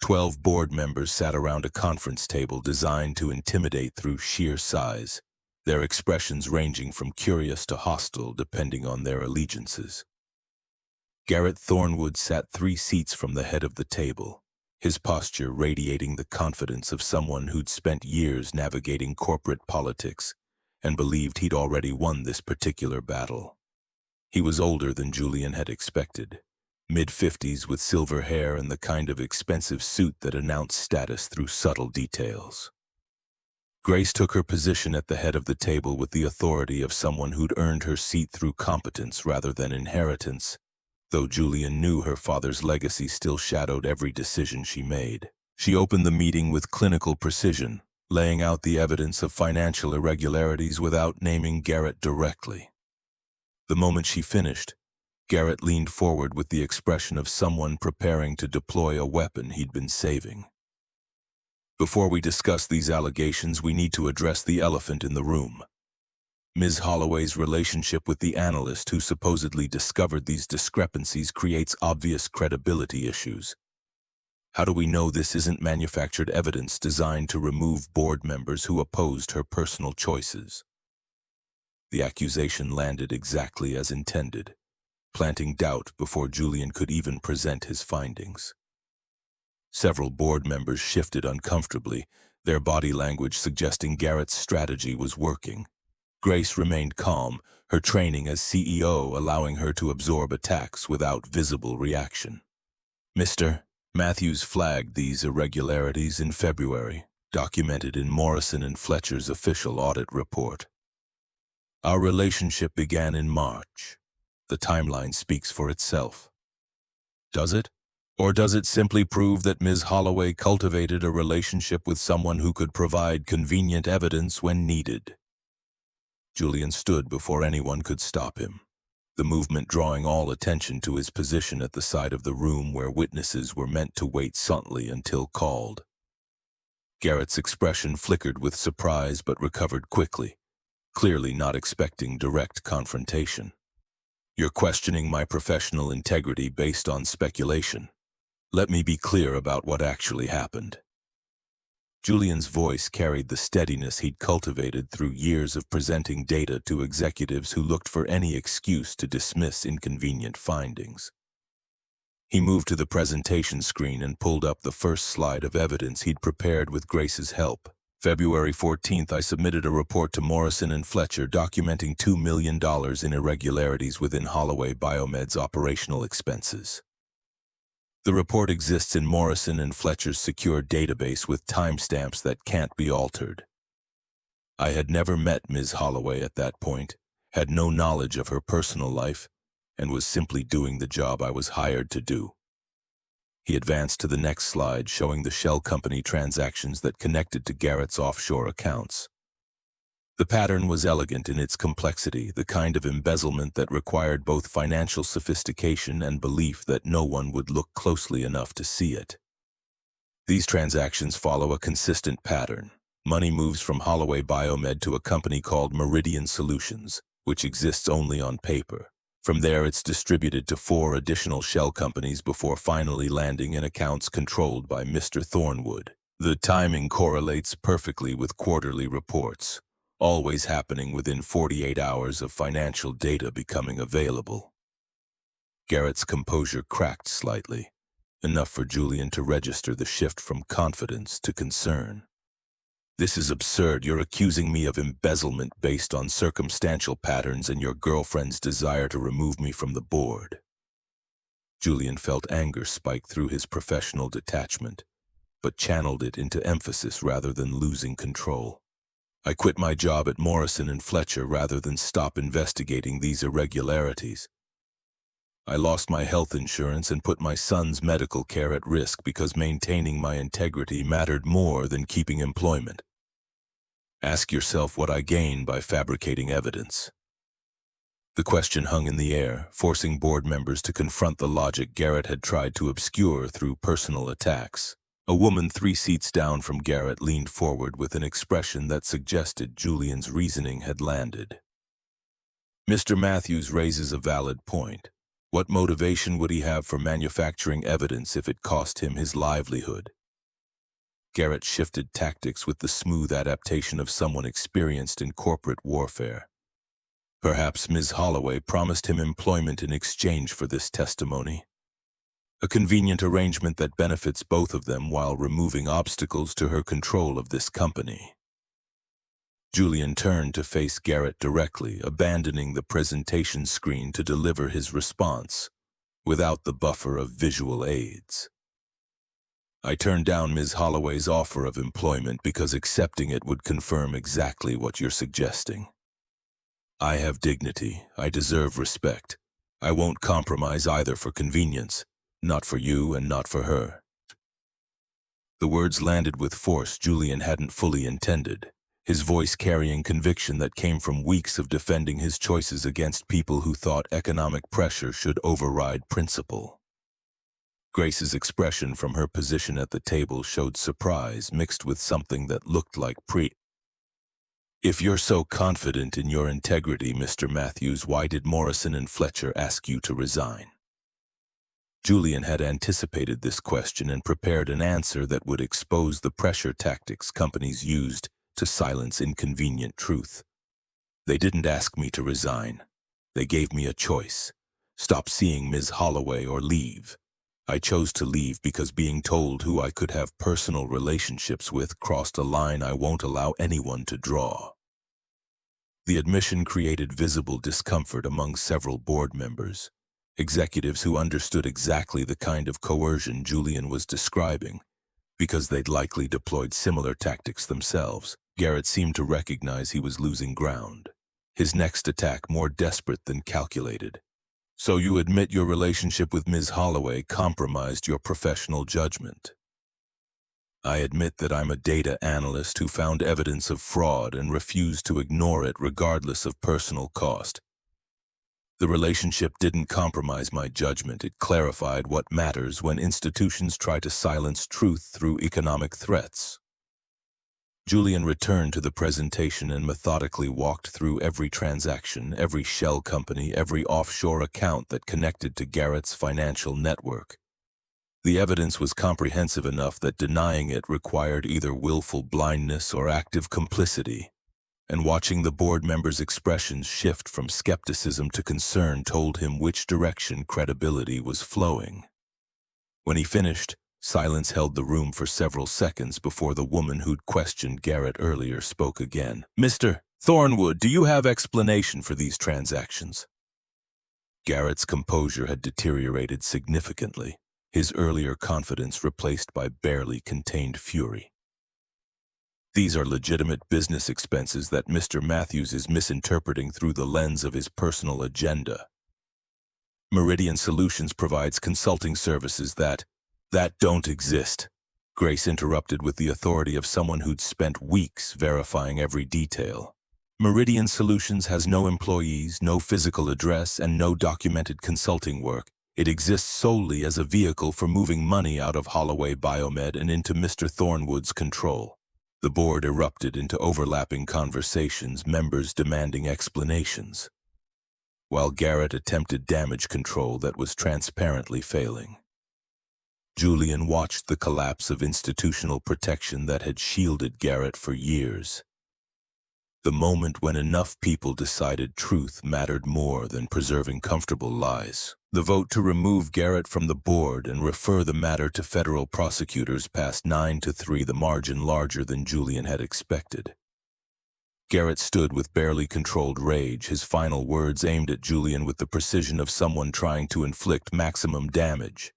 12 board members sat around a conference table designed to intimidate through sheer size, their expressions ranging from curious to hostile depending on their allegiances. Garrett Thornwood sat 3 seats from the head of the table, his posture radiating the confidence of someone who'd spent years navigating corporate politics and believed he'd already won this particular battle. He was older than Julian had expected, mid-50s with silver hair and the kind of expensive suit that announced status through subtle details. Grace took her position at the head of the table with the authority of someone who'd earned her seat through competence rather than inheritance, though Julian knew her father's legacy still shadowed every decision she made. She opened the meeting with clinical precision, laying out the evidence of financial irregularities without naming Garrett directly. The moment she finished, Garrett leaned forward with the expression of someone preparing to deploy a weapon he'd been saving. Before we discuss these allegations, we need to address the elephant in the room. Ms. Holloway's relationship with the analyst who supposedly discovered these discrepancies creates obvious credibility issues. How do we know this isn't manufactured evidence designed to remove board members who opposed her personal choices? The accusation landed exactly as intended, planting doubt before Julian could even present his findings. Several board members shifted uncomfortably, their body language suggesting Garrett's strategy was working. Grace remained calm, her training as CEO allowing her to absorb attacks without visible reaction. Mr. Matthews flagged these irregularities in February, documented in Morrison and Fletcher's official audit report. Our relationship began in March. The timeline speaks for itself. Does it? Or does it simply prove that Ms. Holloway cultivated a relationship with someone who could provide convenient evidence when needed? Julian stood before anyone could stop him, the movement drawing all attention to his position at the side of the room where witnesses were meant to wait silently until called. Garrett's expression flickered with surprise but recovered quickly, clearly not expecting direct confrontation. You're questioning my professional integrity based on speculation. Let me be clear about what actually happened. Julian's voice carried the steadiness he'd cultivated through years of presenting data to executives who looked for any excuse to dismiss inconvenient findings. He moved to the presentation screen and pulled up the first slide of evidence he'd prepared with Grace's help. February 14th, I submitted a report to Morrison and Fletcher documenting $2 million in irregularities within Holloway Biomed's operational expenses. The report exists in Morrison and Fletcher's secure database with timestamps that can't be altered. I had never met Ms. Holloway at that point, had no knowledge of her personal life, and was simply doing the job I was hired to do. He advanced to the next slide, showing the shell company transactions that connected to Garrett's offshore accounts. The pattern was elegant in its complexity, the kind of embezzlement that required both financial sophistication and belief that no one would look closely enough to see it. These transactions follow a consistent pattern. Money moves from Holloway Biomed to a company called Meridian Solutions, which exists only on paper. From there, it's distributed to 4 additional shell companies before finally landing in accounts controlled by Mr. Thornwood. The timing correlates perfectly with quarterly reports, always happening within 48 hours of financial data becoming available. Garrett's composure cracked slightly, enough for Julian to register the shift from confidence to concern. "This is absurd. You're accusing me of embezzlement based on circumstantial patterns and your girlfriend's desire to remove me from the board." Julian felt anger spike through his professional detachment, but channeled it into emphasis rather than losing control. "I quit my job at Morrison and Fletcher rather than stop investigating these irregularities. I lost my health insurance and put my son's medical care at risk because maintaining my integrity mattered more than keeping employment. Ask yourself what I gain by fabricating evidence." The question hung in the air, forcing board members to confront the logic Garrett had tried to obscure through personal attacks. A woman 3 seats down from Garrett leaned forward with an expression that suggested Julian's reasoning had landed. "Mr. Matthews raises a valid point. What motivation would he have for manufacturing evidence if it cost him his livelihood?" Garrett shifted tactics with the smooth adaptation of someone experienced in corporate warfare. Perhaps Ms. Holloway promised him employment in exchange for this testimony. A convenient arrangement that benefits both of them while removing obstacles to her control of this company. Julian turned to face Garrett directly, abandoning the presentation screen to deliver his response, without the buffer of visual aids. "I turned down Ms. Holloway's offer of employment because accepting it would confirm exactly what you're suggesting. I have dignity. I deserve respect. I won't compromise either for convenience, not for you and not for her." The words landed with force Julian hadn't fully intended, his voice carrying conviction that came from weeks of defending his choices against people who thought economic pressure should override principle. Grace's expression from her position at the table showed surprise mixed with something that looked like "If you're so confident in your integrity, Mr. Matthews, why did Morrison and Fletcher ask you to resign?" Julian had anticipated this question and prepared an answer that would expose the pressure tactics companies used to silence inconvenient truth. "They didn't ask me to resign. They gave me a choice. Stop seeing Ms. Holloway or leave. I chose to leave because being told who I could have personal relationships with crossed a line I won't allow anyone to draw." The admission created visible discomfort among several board members, executives who understood exactly the kind of coercion Julian was describing, because they'd likely deployed similar tactics themselves. Garrett seemed to recognize he was losing ground, his next attack more desperate than calculated. "So you admit your relationship with Ms. Holloway compromised your professional judgment?" "I admit that I'm a data analyst who found evidence of fraud and refused to ignore it regardless of personal cost. The relationship didn't compromise my judgment. It clarified what matters when institutions try to silence truth through economic threats." Julian returned to the presentation and methodically walked through every transaction, every shell company, every offshore account that connected to Garrett's financial network. The evidence was comprehensive enough that denying it required either willful blindness or active complicity, and watching the board members' expressions shift from skepticism to concern told him which direction credibility was flowing. When he finished, silence held the room for several seconds before the woman who'd questioned Garrett earlier spoke again. "Mr. Thornwood, do you have explanation for these transactions?" Garrett's composure had deteriorated significantly, his earlier confidence replaced by barely contained fury. "These are legitimate business expenses that Mr. Matthews is misinterpreting through the lens of his personal agenda. Meridian Solutions provides consulting services that don't exist," Grace interrupted with the authority of someone who'd spent weeks verifying every detail. "Meridian Solutions has no employees, no physical address, and no documented consulting work. It exists solely as a vehicle for moving money out of Holloway Biomed and into Mr. Thornwood's control. The board erupted into overlapping conversations, members demanding explanations, while Garrett attempted damage control that was transparently failing. Julian watched the collapse of institutional protection that had shielded Garrett for years. The moment when enough people decided truth mattered more than preserving comfortable lies. The vote to remove Garrett from the board and refer the matter to federal prosecutors passed 9-3, the margin larger than Julian had expected. Garrett stood with barely controlled rage, his final words aimed at Julian with the precision of someone trying to inflict maximum damage.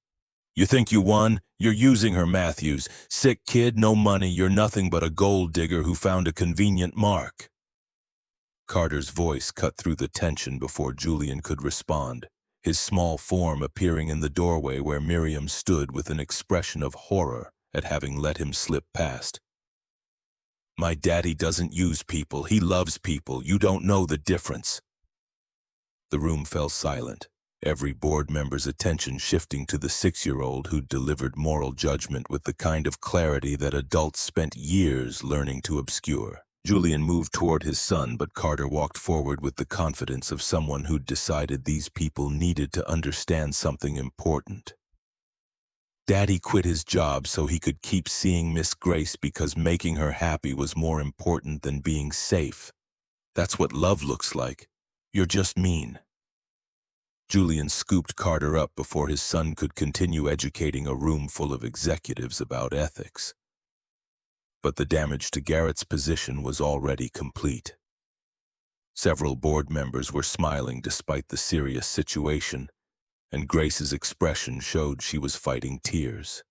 "You think you won? You're using her, Matthews. Sick kid, no money, you're nothing but a gold digger who found a convenient mark." Carter's voice cut through the tension before Julian could respond, his small form appearing in the doorway where Miriam stood with an expression of horror at having let him slip past. "My daddy doesn't use people, he loves people. You don't know the difference." The room fell silent, every board member's attention shifting to the 6-year-old who'd delivered moral judgment with the kind of clarity that adults spent years learning to obscure. Julian moved toward his son, but Carter walked forward with the confidence of someone who'd decided these people needed to understand something important. Daddy quit his job so he could keep seeing Miss Grace because making her happy was more important than being safe. That's what love looks like. You're just mean. Julian scooped Carter up before his son could continue educating a room full of executives about ethics. But the damage to Garrett's position was already complete. Several board members were smiling despite the serious situation, and Grace's expression showed she was fighting tears.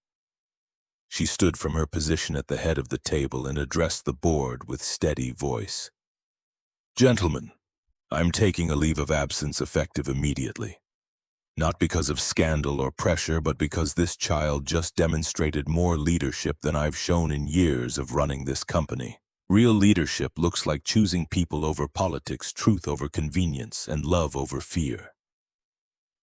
She stood from her position at the head of the table and addressed the board with steady voice. "Gentlemen, I'm taking a leave of absence effective immediately. Not because of scandal or pressure, but because this child just demonstrated more leadership than I've shown in years of running this company. Real leadership looks like choosing people over politics, truth over convenience, and love over fear."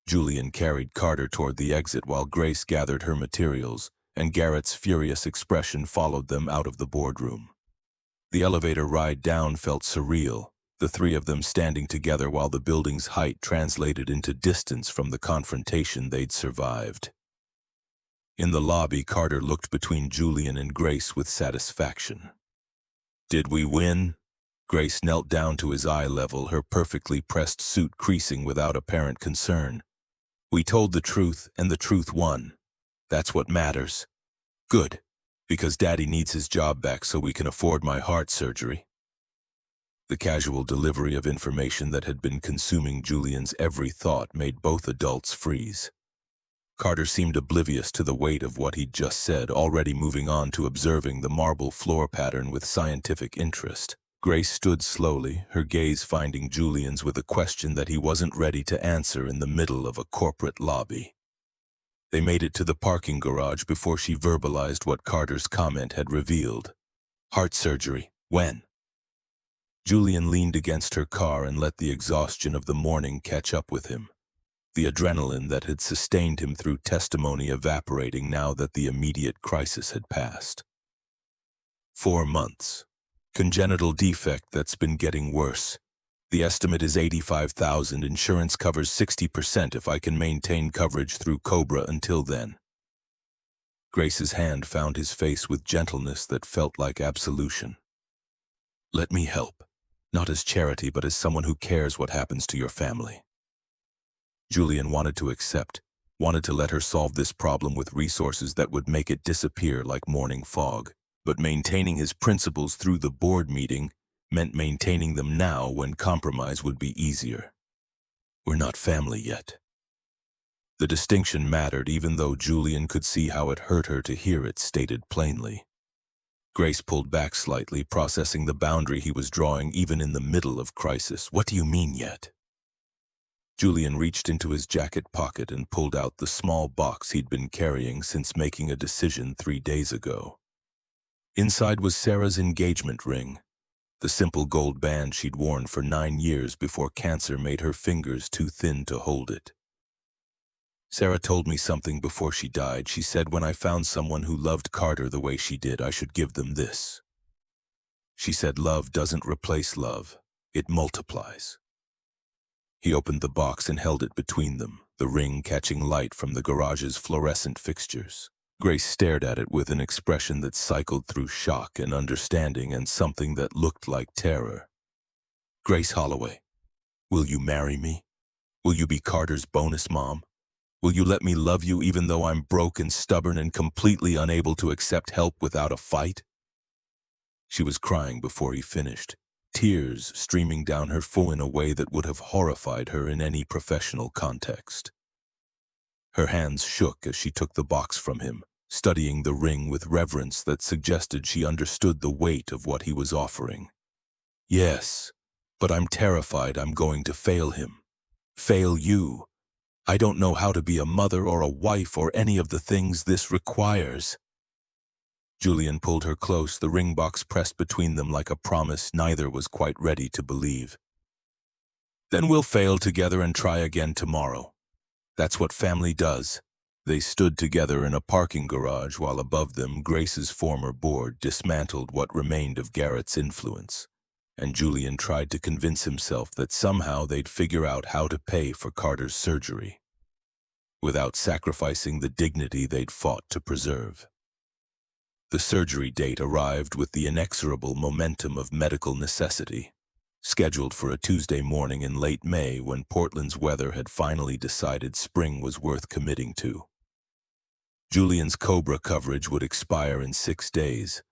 Julian carried Carter toward the exit while Grace gathered her materials, and Garrett's furious expression followed them out of the boardroom. The elevator ride down felt surreal, the three of them standing together while the building's height translated into distance from the confrontation they'd survived. In the lobby, Carter looked between Julian and Grace with satisfaction. "Did we win?" Grace knelt down to his eye level, her perfectly pressed suit creasing without apparent concern. "We told the truth, and the truth won. That's what matters." "Good, because Daddy needs his job back so we can afford my heart surgery." The casual delivery of information that had been consuming Julian's every thought made both adults freeze. Carter seemed oblivious to the weight of what he'd just said, already moving on to observing the marble floor pattern with scientific interest. Grace stood slowly, her gaze finding Julian's with a question that he wasn't ready to answer in the middle of a corporate lobby. They made it to the parking garage before she verbalized what Carter's comment had revealed. "Heart surgery. When?" Julian leaned against her car and let the exhaustion of the morning catch up with him, the adrenaline that had sustained him through testimony evaporating now that the immediate crisis had passed. 4 months. Congenital defect that's been getting worse. The estimate is $85,000. Insurance covers 60% if I can maintain coverage through Cobra until then. Grace's hand found his face with gentleness that felt like absolution. "Let me help. Not as charity, but as someone who cares what happens to your family." Julian wanted to accept, wanted to let her solve this problem with resources that would make it disappear like morning fog. But maintaining his principles through the board meeting meant maintaining them now when compromise would be easier. "We're not family yet." The distinction mattered even though Julian could see how it hurt her to hear it stated plainly. Grace pulled back slightly, processing the boundary he was drawing even in the middle of crisis. "What do you mean yet?" Julian reached into his jacket pocket and pulled out the small box he'd been carrying since making a decision 3 days ago. Inside was Sarah's engagement ring, the simple gold band she'd worn for 9 years before cancer made her fingers too thin to hold it. "Sarah told me something before she died. She said when I found someone who loved Carter the way she did, I should give them this." She said love doesn't replace love, it multiplies. He opened the box and held it between them, the ring catching light from the garage's fluorescent fixtures. Grace stared at it with an expression that cycled through shock and understanding and something that looked like terror. Grace Holloway, will you marry me? Will you be Carter's bonus mom? Will you let me love you even though I'm broke and stubborn and completely unable to accept help without a fight? She was crying before he finished, tears streaming down her face in a way that would have horrified her in any professional context. Her hands shook as she took the box from him, studying the ring with reverence that suggested she understood the weight of what he was offering. Yes, but I'm terrified I'm going to fail him. Fail you. I don't know how to be a mother or a wife or any of the things this requires. Julian pulled her close, the ring box pressed between them like a promise neither was quite ready to believe. Then we'll fail together and try again tomorrow. That's what family does. They stood together in a parking garage while above them Grace's former board dismantled what remained of Garrett's influence, and Julian tried to convince himself that somehow they'd figure out how to pay for Carter's surgery, without sacrificing the dignity they'd fought to preserve. The surgery date arrived with the inexorable momentum of medical necessity, scheduled for a Tuesday morning in late May when Portland's weather had finally decided spring was worth committing to. Julian's COBRA coverage would expire in 6 days,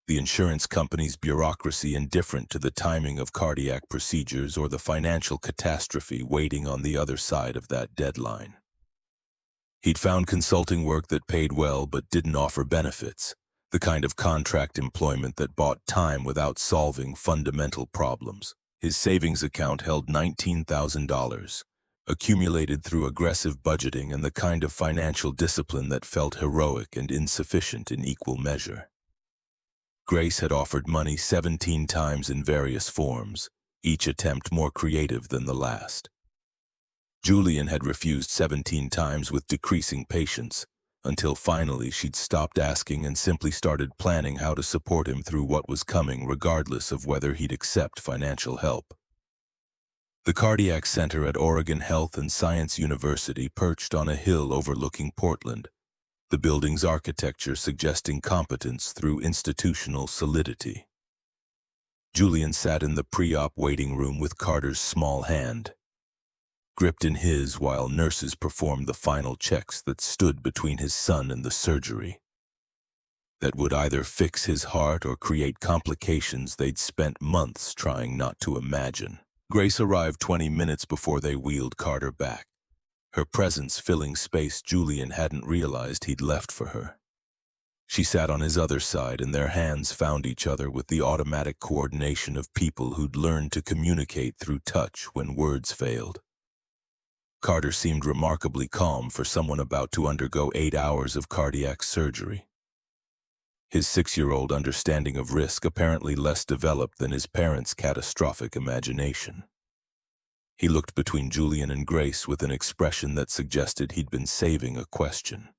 the insurance company's bureaucracy indifferent to the timing of cardiac procedures or the financial catastrophe waiting on the other side of that deadline. He'd found consulting work that paid well but didn't offer benefits, the kind of contract employment that bought time without solving fundamental problems. His savings account held $19,000, accumulated through aggressive budgeting and the kind of financial discipline that felt heroic and insufficient in equal measure. Grace had offered money 17 times in various forms, each attempt more creative than the last. Julian had refused 17 times with decreasing patience, until finally she'd stopped asking and simply started planning how to support him through what was coming regardless of whether he'd accept financial help. The Cardiac Center at Oregon Health and Science University perched on a hill overlooking Portland, the building's architecture suggesting competence through institutional solidity. Julian sat in the pre-op waiting room with Carter's small hand, gripped in his while nurses performed the final checks that stood between his son and the surgery that would either fix his heart or create complications they'd spent months trying not to imagine. Grace arrived 20 minutes before they wheeled Carter back, her presence filling space Julian hadn't realized he'd left for her. She sat on his other side and their hands found each other with the automatic coordination of people who'd learned to communicate through touch when words failed. Carter seemed remarkably calm for someone about to undergo 8 hours of cardiac surgery. His 6-year-old understanding of risk apparently less developed than his parents' catastrophic imagination. He looked between Julian and Grace with an expression that suggested he'd been saving a question.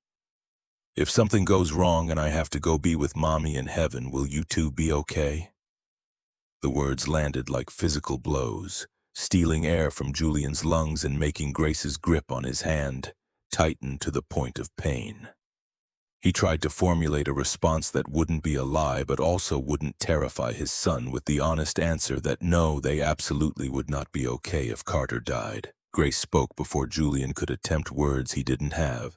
If something goes wrong and I have to go be with Mommy in heaven, will you two be okay? The words landed like physical blows, stealing air from Julian's lungs and making Grace's grip on his hand tighten to the point of pain. He tried to formulate a response that wouldn't be a lie but also wouldn't terrify his son with the honest answer that no, they absolutely would not be okay if Carter died. Grace spoke before Julian could attempt words he didn't have.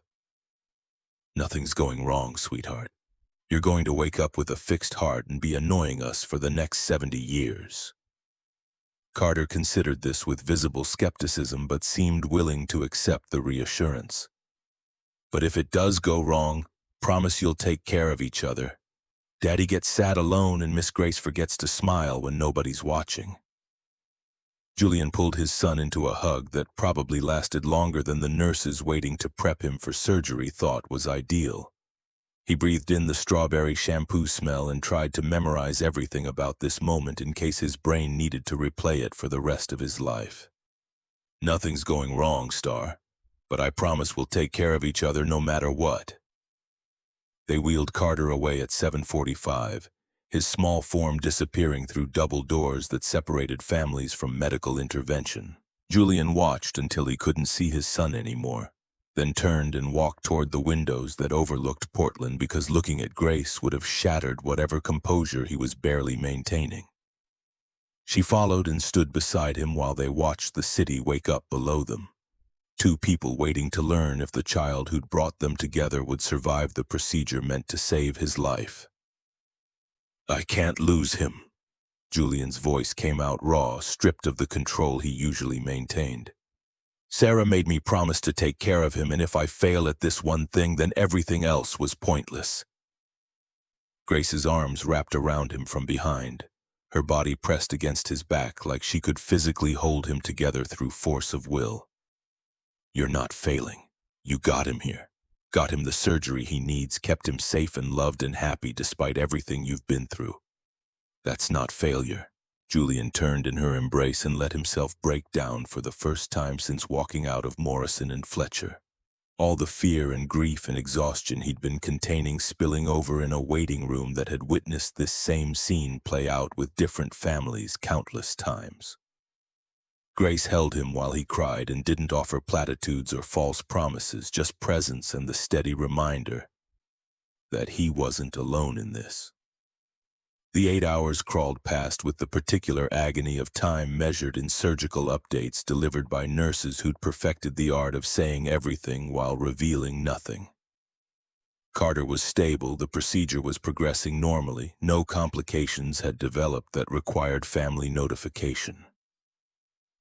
Nothing's going wrong, sweetheart. You're going to wake up with a fixed heart and be annoying us for the next 70 years. Carter considered this with visible skepticism but seemed willing to accept the reassurance. But if it does go wrong, promise you'll take care of each other. Daddy gets sad alone and Miss Grace forgets to smile when nobody's watching. Julian pulled his son into a hug that probably lasted longer than the nurses waiting to prep him for surgery thought was ideal. He breathed in the strawberry shampoo smell and tried to memorize everything about this moment in case his brain needed to replay it for the rest of his life. Nothing's going wrong, Star, but I promise we'll take care of each other no matter what. They wheeled Carter away at 7:45, his small form disappearing through double doors that separated families from medical intervention. Julian watched until he couldn't see his son anymore, then turned and walked toward the windows that overlooked Portland because looking at Grace would have shattered whatever composure he was barely maintaining. She followed and stood beside him while they watched the city wake up below them. Two people waiting to learn if the child who'd brought them together would survive the procedure meant to save his life. "I can't lose him." Julian's voice came out raw, stripped of the control he usually maintained. "Sarah made me promise to take care of him, and if I fail at this one thing, then everything else was pointless." Grace's arms wrapped around him from behind, her body pressed against his back like she could physically hold him together through force of will. "You're not failing. You got him here. Got him the surgery he needs, kept him safe and loved and happy despite everything you've been through. That's not failure." Julian turned in her embrace and let himself break down for the first time since walking out of Morrison and Fletcher. All the fear and grief and exhaustion he'd been containing spilling over in a waiting room that had witnessed this same scene play out with different families countless times. Grace held him while he cried and didn't offer platitudes or false promises, just presence and the steady reminder that he wasn't alone in this. The 8 hours crawled past with the particular agony of time measured in surgical updates delivered by nurses who'd perfected the art of saying everything while revealing nothing. Carter was stable, the procedure was progressing normally, no complications had developed that required family notification.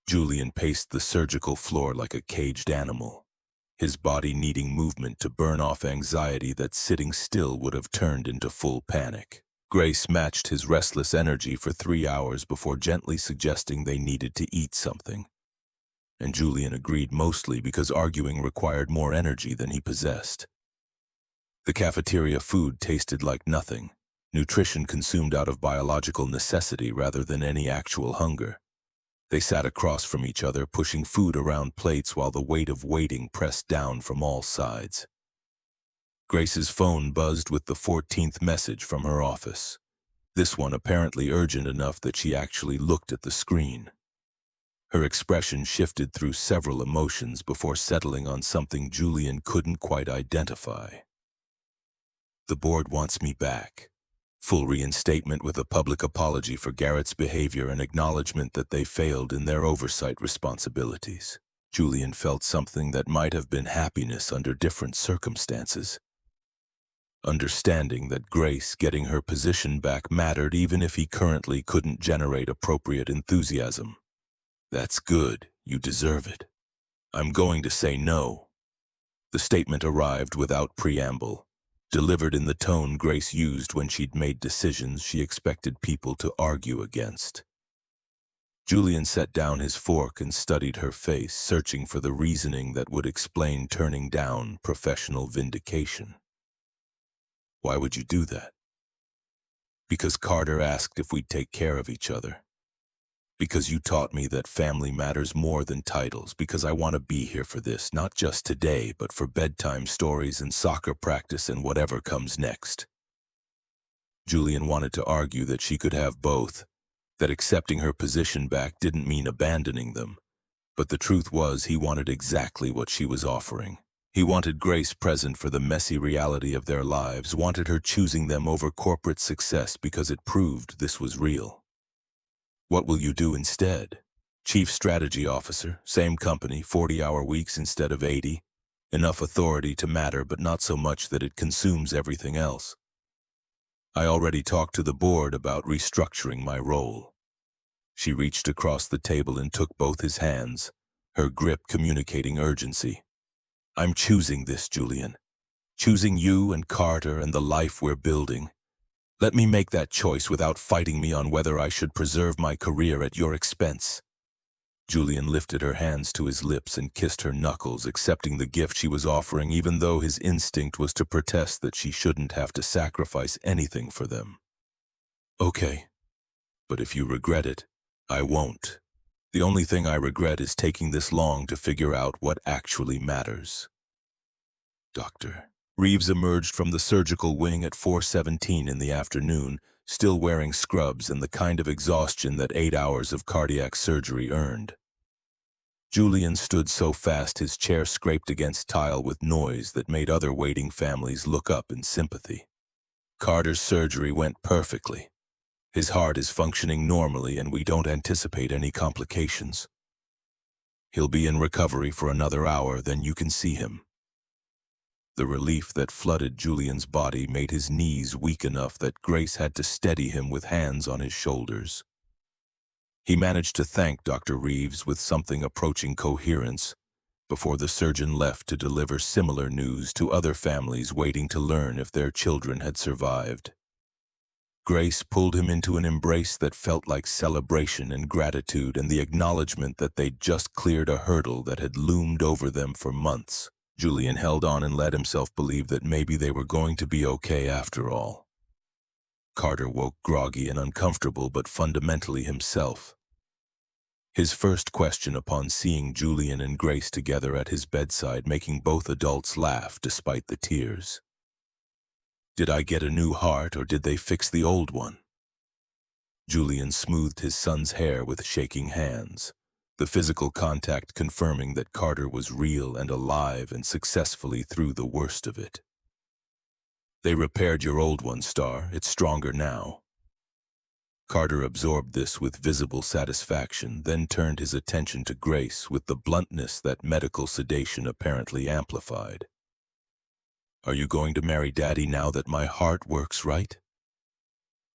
Julian paced the surgical floor like a caged animal, his body needing movement to burn off anxiety that sitting still would have turned into full panic. Grace matched his restless energy for 3 hours before gently suggesting they needed to eat something. And Julian agreed mostly because arguing required more energy than he possessed. The cafeteria food tasted like nothing, nutrition consumed out of biological necessity rather than any actual hunger. They sat across from each other, pushing food around plates while the weight of waiting pressed down from all sides. Grace's phone buzzed with the 14th message from her office, this one apparently urgent enough that she actually looked at the screen. Her expression shifted through several emotions before settling on something Julian couldn't quite identify. "The board wants me back." Full reinstatement with a public apology for Garrett's behavior and acknowledgement that they failed in their oversight responsibilities. Julian felt something that might have been happiness under different circumstances. Understanding that Grace getting her position back mattered even if he currently couldn't generate appropriate enthusiasm. "That's good. You deserve it. I'm going to say no." The statement arrived without preamble, delivered in the tone Grace used when she'd made decisions she expected people to argue against. Julian set down his fork and studied her face, searching for the reasoning that would explain turning down professional vindication. "Why would you do that?" "Because Carter asked if we'd take care of each other. Because you taught me that family matters more than titles. Because I want to be here for this, not just today, but for bedtime stories and soccer practice and whatever comes next." Julian wanted to argue that she could have both, that accepting her position back didn't mean abandoning them. But the truth was he wanted exactly what she was offering. He wanted Grace present for the messy reality of their lives, wanted her choosing them over corporate success because it proved this was real. "What will you do instead?" "Chief Strategy Officer, same company, 40-hour weeks instead of 80. Enough authority to matter, but not so much that it consumes everything else. I already talked to the board about restructuring my role." She reached across the table and took both his hands, her grip communicating urgency. "I'm choosing this, Julian. Choosing you and Carter and the life we're building. Let me make that choice without fighting me on whether I should preserve my career at your expense." Julian lifted her hands to his lips and kissed her knuckles, accepting the gift she was offering, even though his instinct was to protest that she shouldn't have to sacrifice anything for them. "Okay, but if you regret it, I won't. The only thing I regret is taking this long to figure out what actually matters." "Doctor." Reeves emerged from the surgical wing at 4:17 in the afternoon, still wearing scrubs and the kind of exhaustion that 8 hours of cardiac surgery earned. Julian stood so fast his chair scraped against tile with noise that made other waiting families look up in sympathy. Carter's surgery went perfectly. His heart is functioning normally and we don't anticipate any complications. He'll be in recovery for another hour, then you can see him. The relief that flooded Julian's body made his knees weak enough that Grace had to steady him with hands on his shoulders. He managed to thank Dr. Reeves with something approaching coherence before the surgeon left to deliver similar news to other families waiting to learn if their children had survived. Grace pulled him into an embrace that felt like celebration and gratitude and the acknowledgement that they'd just cleared a hurdle that had loomed over them for months. Julian held on and let himself believe that maybe they were going to be okay after all. Carter woke groggy and uncomfortable, but fundamentally himself. His first question upon seeing Julian and Grace together at his bedside, making both adults laugh despite the tears. Did I get a new heart or did they fix the old one? Julian smoothed his son's hair with shaking hands, the physical contact confirming that Carter was real and alive and successfully through the worst of it. They repaired your old one, Star. It's stronger now. Carter absorbed this with visible satisfaction, then turned his attention to Grace with the bluntness that medical sedation apparently amplified. Are you going to marry Daddy now that my heart works right?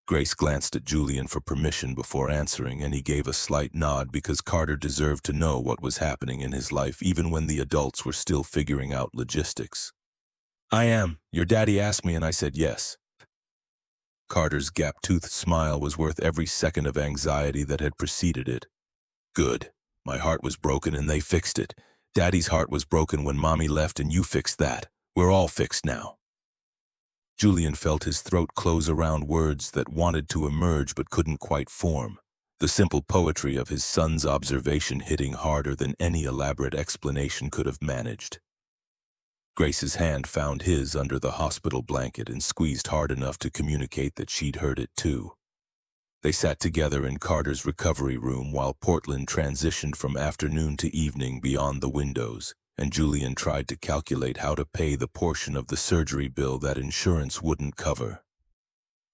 Grace glanced at Julian for permission before answering, and he gave a slight nod because Carter deserved to know what was happening in his life even when the adults were still figuring out logistics. I am. Your daddy asked me and I said yes. Carter's gap-toothed smile was worth every second of anxiety that had preceded it. Good. My heart was broken and they fixed it. Daddy's heart was broken when Mommy left and you fixed that. We're all fixed now. Julian felt his throat close around words that wanted to emerge but couldn't quite form, the simple poetry of his son's observation hitting harder than any elaborate explanation could have managed. Grace's hand found his under the hospital blanket and squeezed hard enough to communicate that she'd heard it too. They sat together in Carter's recovery room while Portland transitioned from afternoon to evening beyond the windows, and Julian tried to calculate how to pay the portion of the surgery bill that insurance wouldn't cover.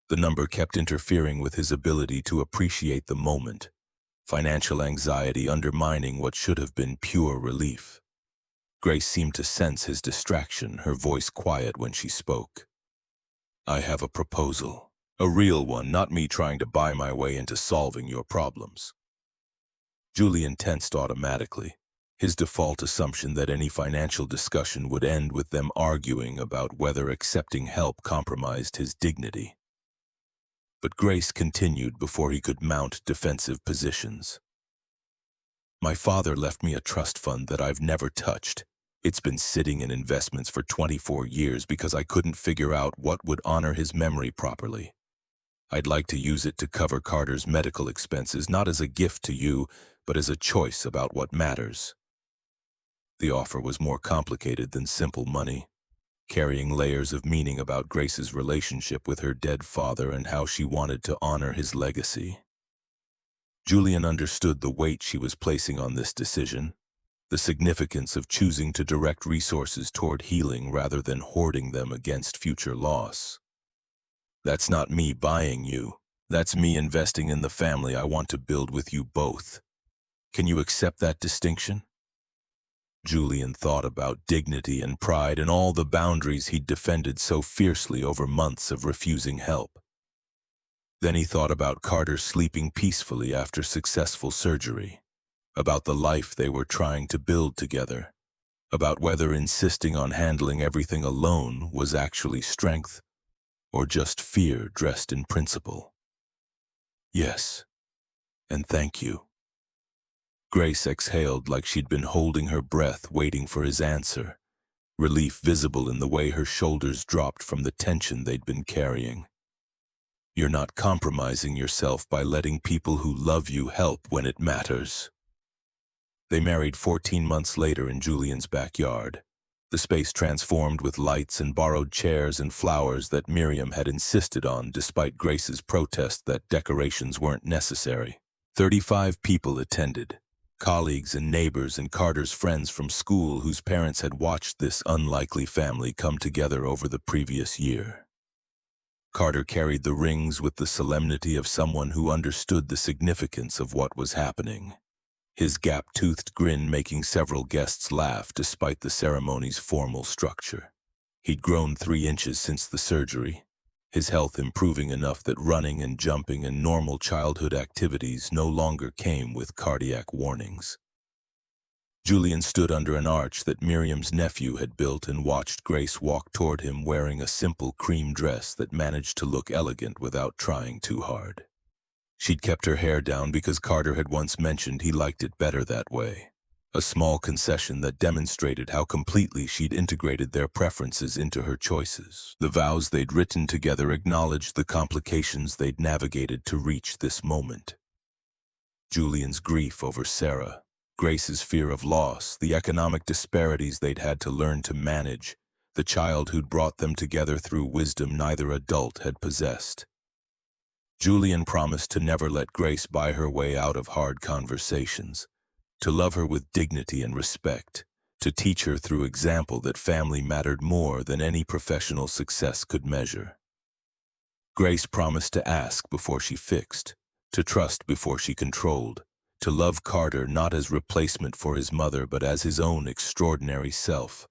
The number kept interfering with his ability to appreciate the moment, financial anxiety undermining what should have been pure relief. Grace seemed to sense his distraction, her voice quiet when she spoke. I have a proposal. A real one, not me trying to buy my way into solving your problems. Julian tensed automatically, his default assumption that any financial discussion would end with them arguing about whether accepting help compromised his dignity. But Grace continued before he could mount defensive positions. My father left me a trust fund that I've never touched. It's been sitting in investments for 24 years because I couldn't figure out what would honor his memory properly. I'd like to use it to cover Carter's medical expenses, not as a gift to you, but as a choice about what matters. The offer was more complicated than simple money, carrying layers of meaning about Grace's relationship with her dead father and how she wanted to honor his legacy. Julian understood the weight she was placing on this decision, the significance of choosing to direct resources toward healing rather than hoarding them against future loss. That's not me buying you. That's me investing in the family I want to build with you both. Can you accept that distinction? Julian thought about dignity and pride and all the boundaries he'd defended so fiercely over months of refusing help. Then he thought about Carter sleeping peacefully after successful surgery, about the life they were trying to build together, about whether insisting on handling everything alone was actually strength or just fear dressed in principle. Yes, and thank you. Grace exhaled like she'd been holding her breath, waiting for his answer, relief visible in the way her shoulders dropped from the tension they'd been carrying. You're not compromising yourself by letting people who love you help when it matters. They married 14 months later in Julian's backyard, The space transformed with lights and borrowed chairs and flowers that Miriam had insisted on despite Grace's protest that decorations weren't necessary. 35 people attended, colleagues and neighbors and Carter's friends from school whose parents had watched this unlikely family come together over the previous year. Carter carried the rings with the solemnity of someone who understood the significance of what was happening, his gap-toothed grin making several guests laugh despite the ceremony's formal structure. He'd grown 3 inches since the surgery, his health improving enough that running and jumping and normal childhood activities no longer came with cardiac warnings. Julian stood under an arch that Miriam's nephew had built and watched Grace walk toward him wearing a simple cream dress that managed to look elegant without trying too hard. She'd kept her hair down because Carter had once mentioned he liked it better that way, a small concession that demonstrated how completely she'd integrated their preferences into her choices. The vows they'd written together acknowledged the complications they'd navigated to reach this moment. Julian's grief over Sarah, Grace's fear of loss, the economic disparities they'd had to learn to manage, the child who'd brought them together through wisdom neither adult had possessed. Julian promised to never let Grace buy her way out of hard conversations, to love her with dignity and respect, to teach her through example that family mattered more than any professional success could measure. Grace promised to ask before she fixed, to trust before she controlled, to love Carter not as replacement for his mother but as his own extraordinary self,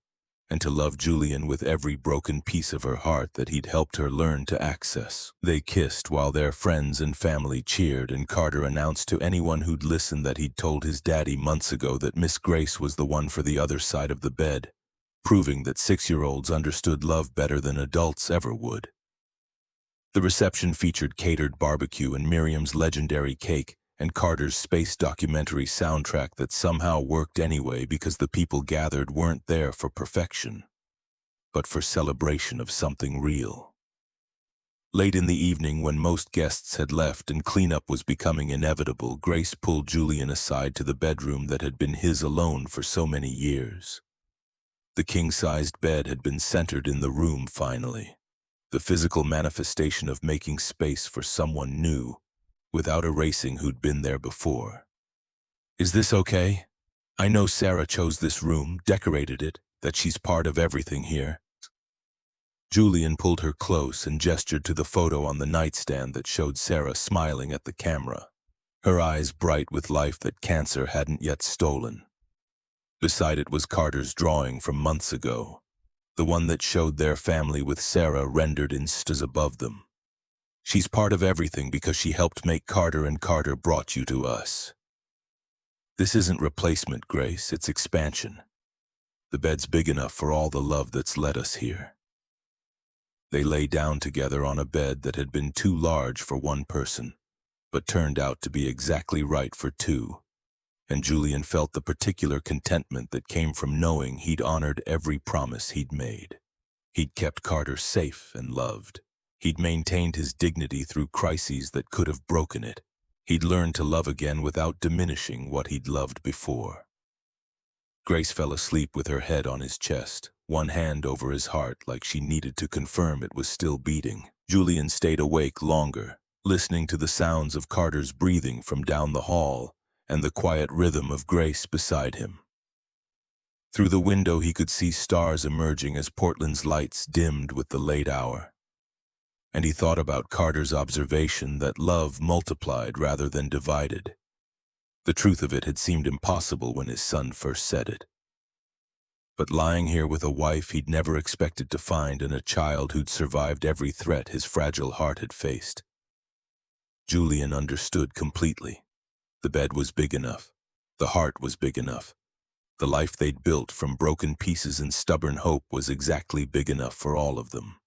and to love Julian with every broken piece of her heart that he'd helped her learn to access. They kissed while their friends and family cheered, and Carter announced to anyone who'd listened that he'd told his daddy months ago that Miss Grace was the one for the other side of the bed, proving that 6-year-olds understood love better than adults ever would. The reception featured catered barbecue and Miriam's legendary cake, and Carter's space documentary soundtrack that somehow worked anyway because the people gathered weren't there for perfection, but for celebration of something real. Late in the evening, when most guests had left and cleanup was becoming inevitable, Grace pulled Julian aside to the bedroom that had been his alone for so many years. The king-sized bed had been centered in the room finally, the physical manifestation of making space for someone new, without erasing who'd been there before. "Is this okay? I know Sarah chose this room, decorated it, that she's part of everything here." Julian pulled her close and gestured to the photo on the nightstand that showed Sarah smiling at the camera, her eyes bright with life that cancer hadn't yet stolen. Beside it was Carter's drawing from months ago, the one that showed their family with Sarah rendered in stars above them. "She's part of everything because she helped make Carter, and Carter brought you to us. This isn't replacement, Grace, it's expansion. The bed's big enough for all the love that's led us here." They lay down together on a bed that had been too large for one person, but turned out to be exactly right for 2, and Julian felt the particular contentment that came from knowing he'd honored every promise he'd made. He'd kept Carter safe and loved. He'd maintained his dignity through crises that could have broken it. He'd learned to love again without diminishing what he'd loved before. Grace fell asleep with her head on his chest, one hand over his heart like she needed to confirm it was still beating. Julian stayed awake longer, listening to the sounds of Carter's breathing from down the hall and the quiet rhythm of Grace beside him. Through the window he could see stars emerging as Portland's lights dimmed with the late hour. And he thought about Carter's observation that love multiplied rather than divided. The truth of it had seemed impossible when his son first said it. But lying here with a wife he'd never expected to find and a child who'd survived every threat his fragile heart had faced. Julian understood completely. The bed was big enough. The heart was big enough. The life they'd built from broken pieces and stubborn hope was exactly big enough for all of them.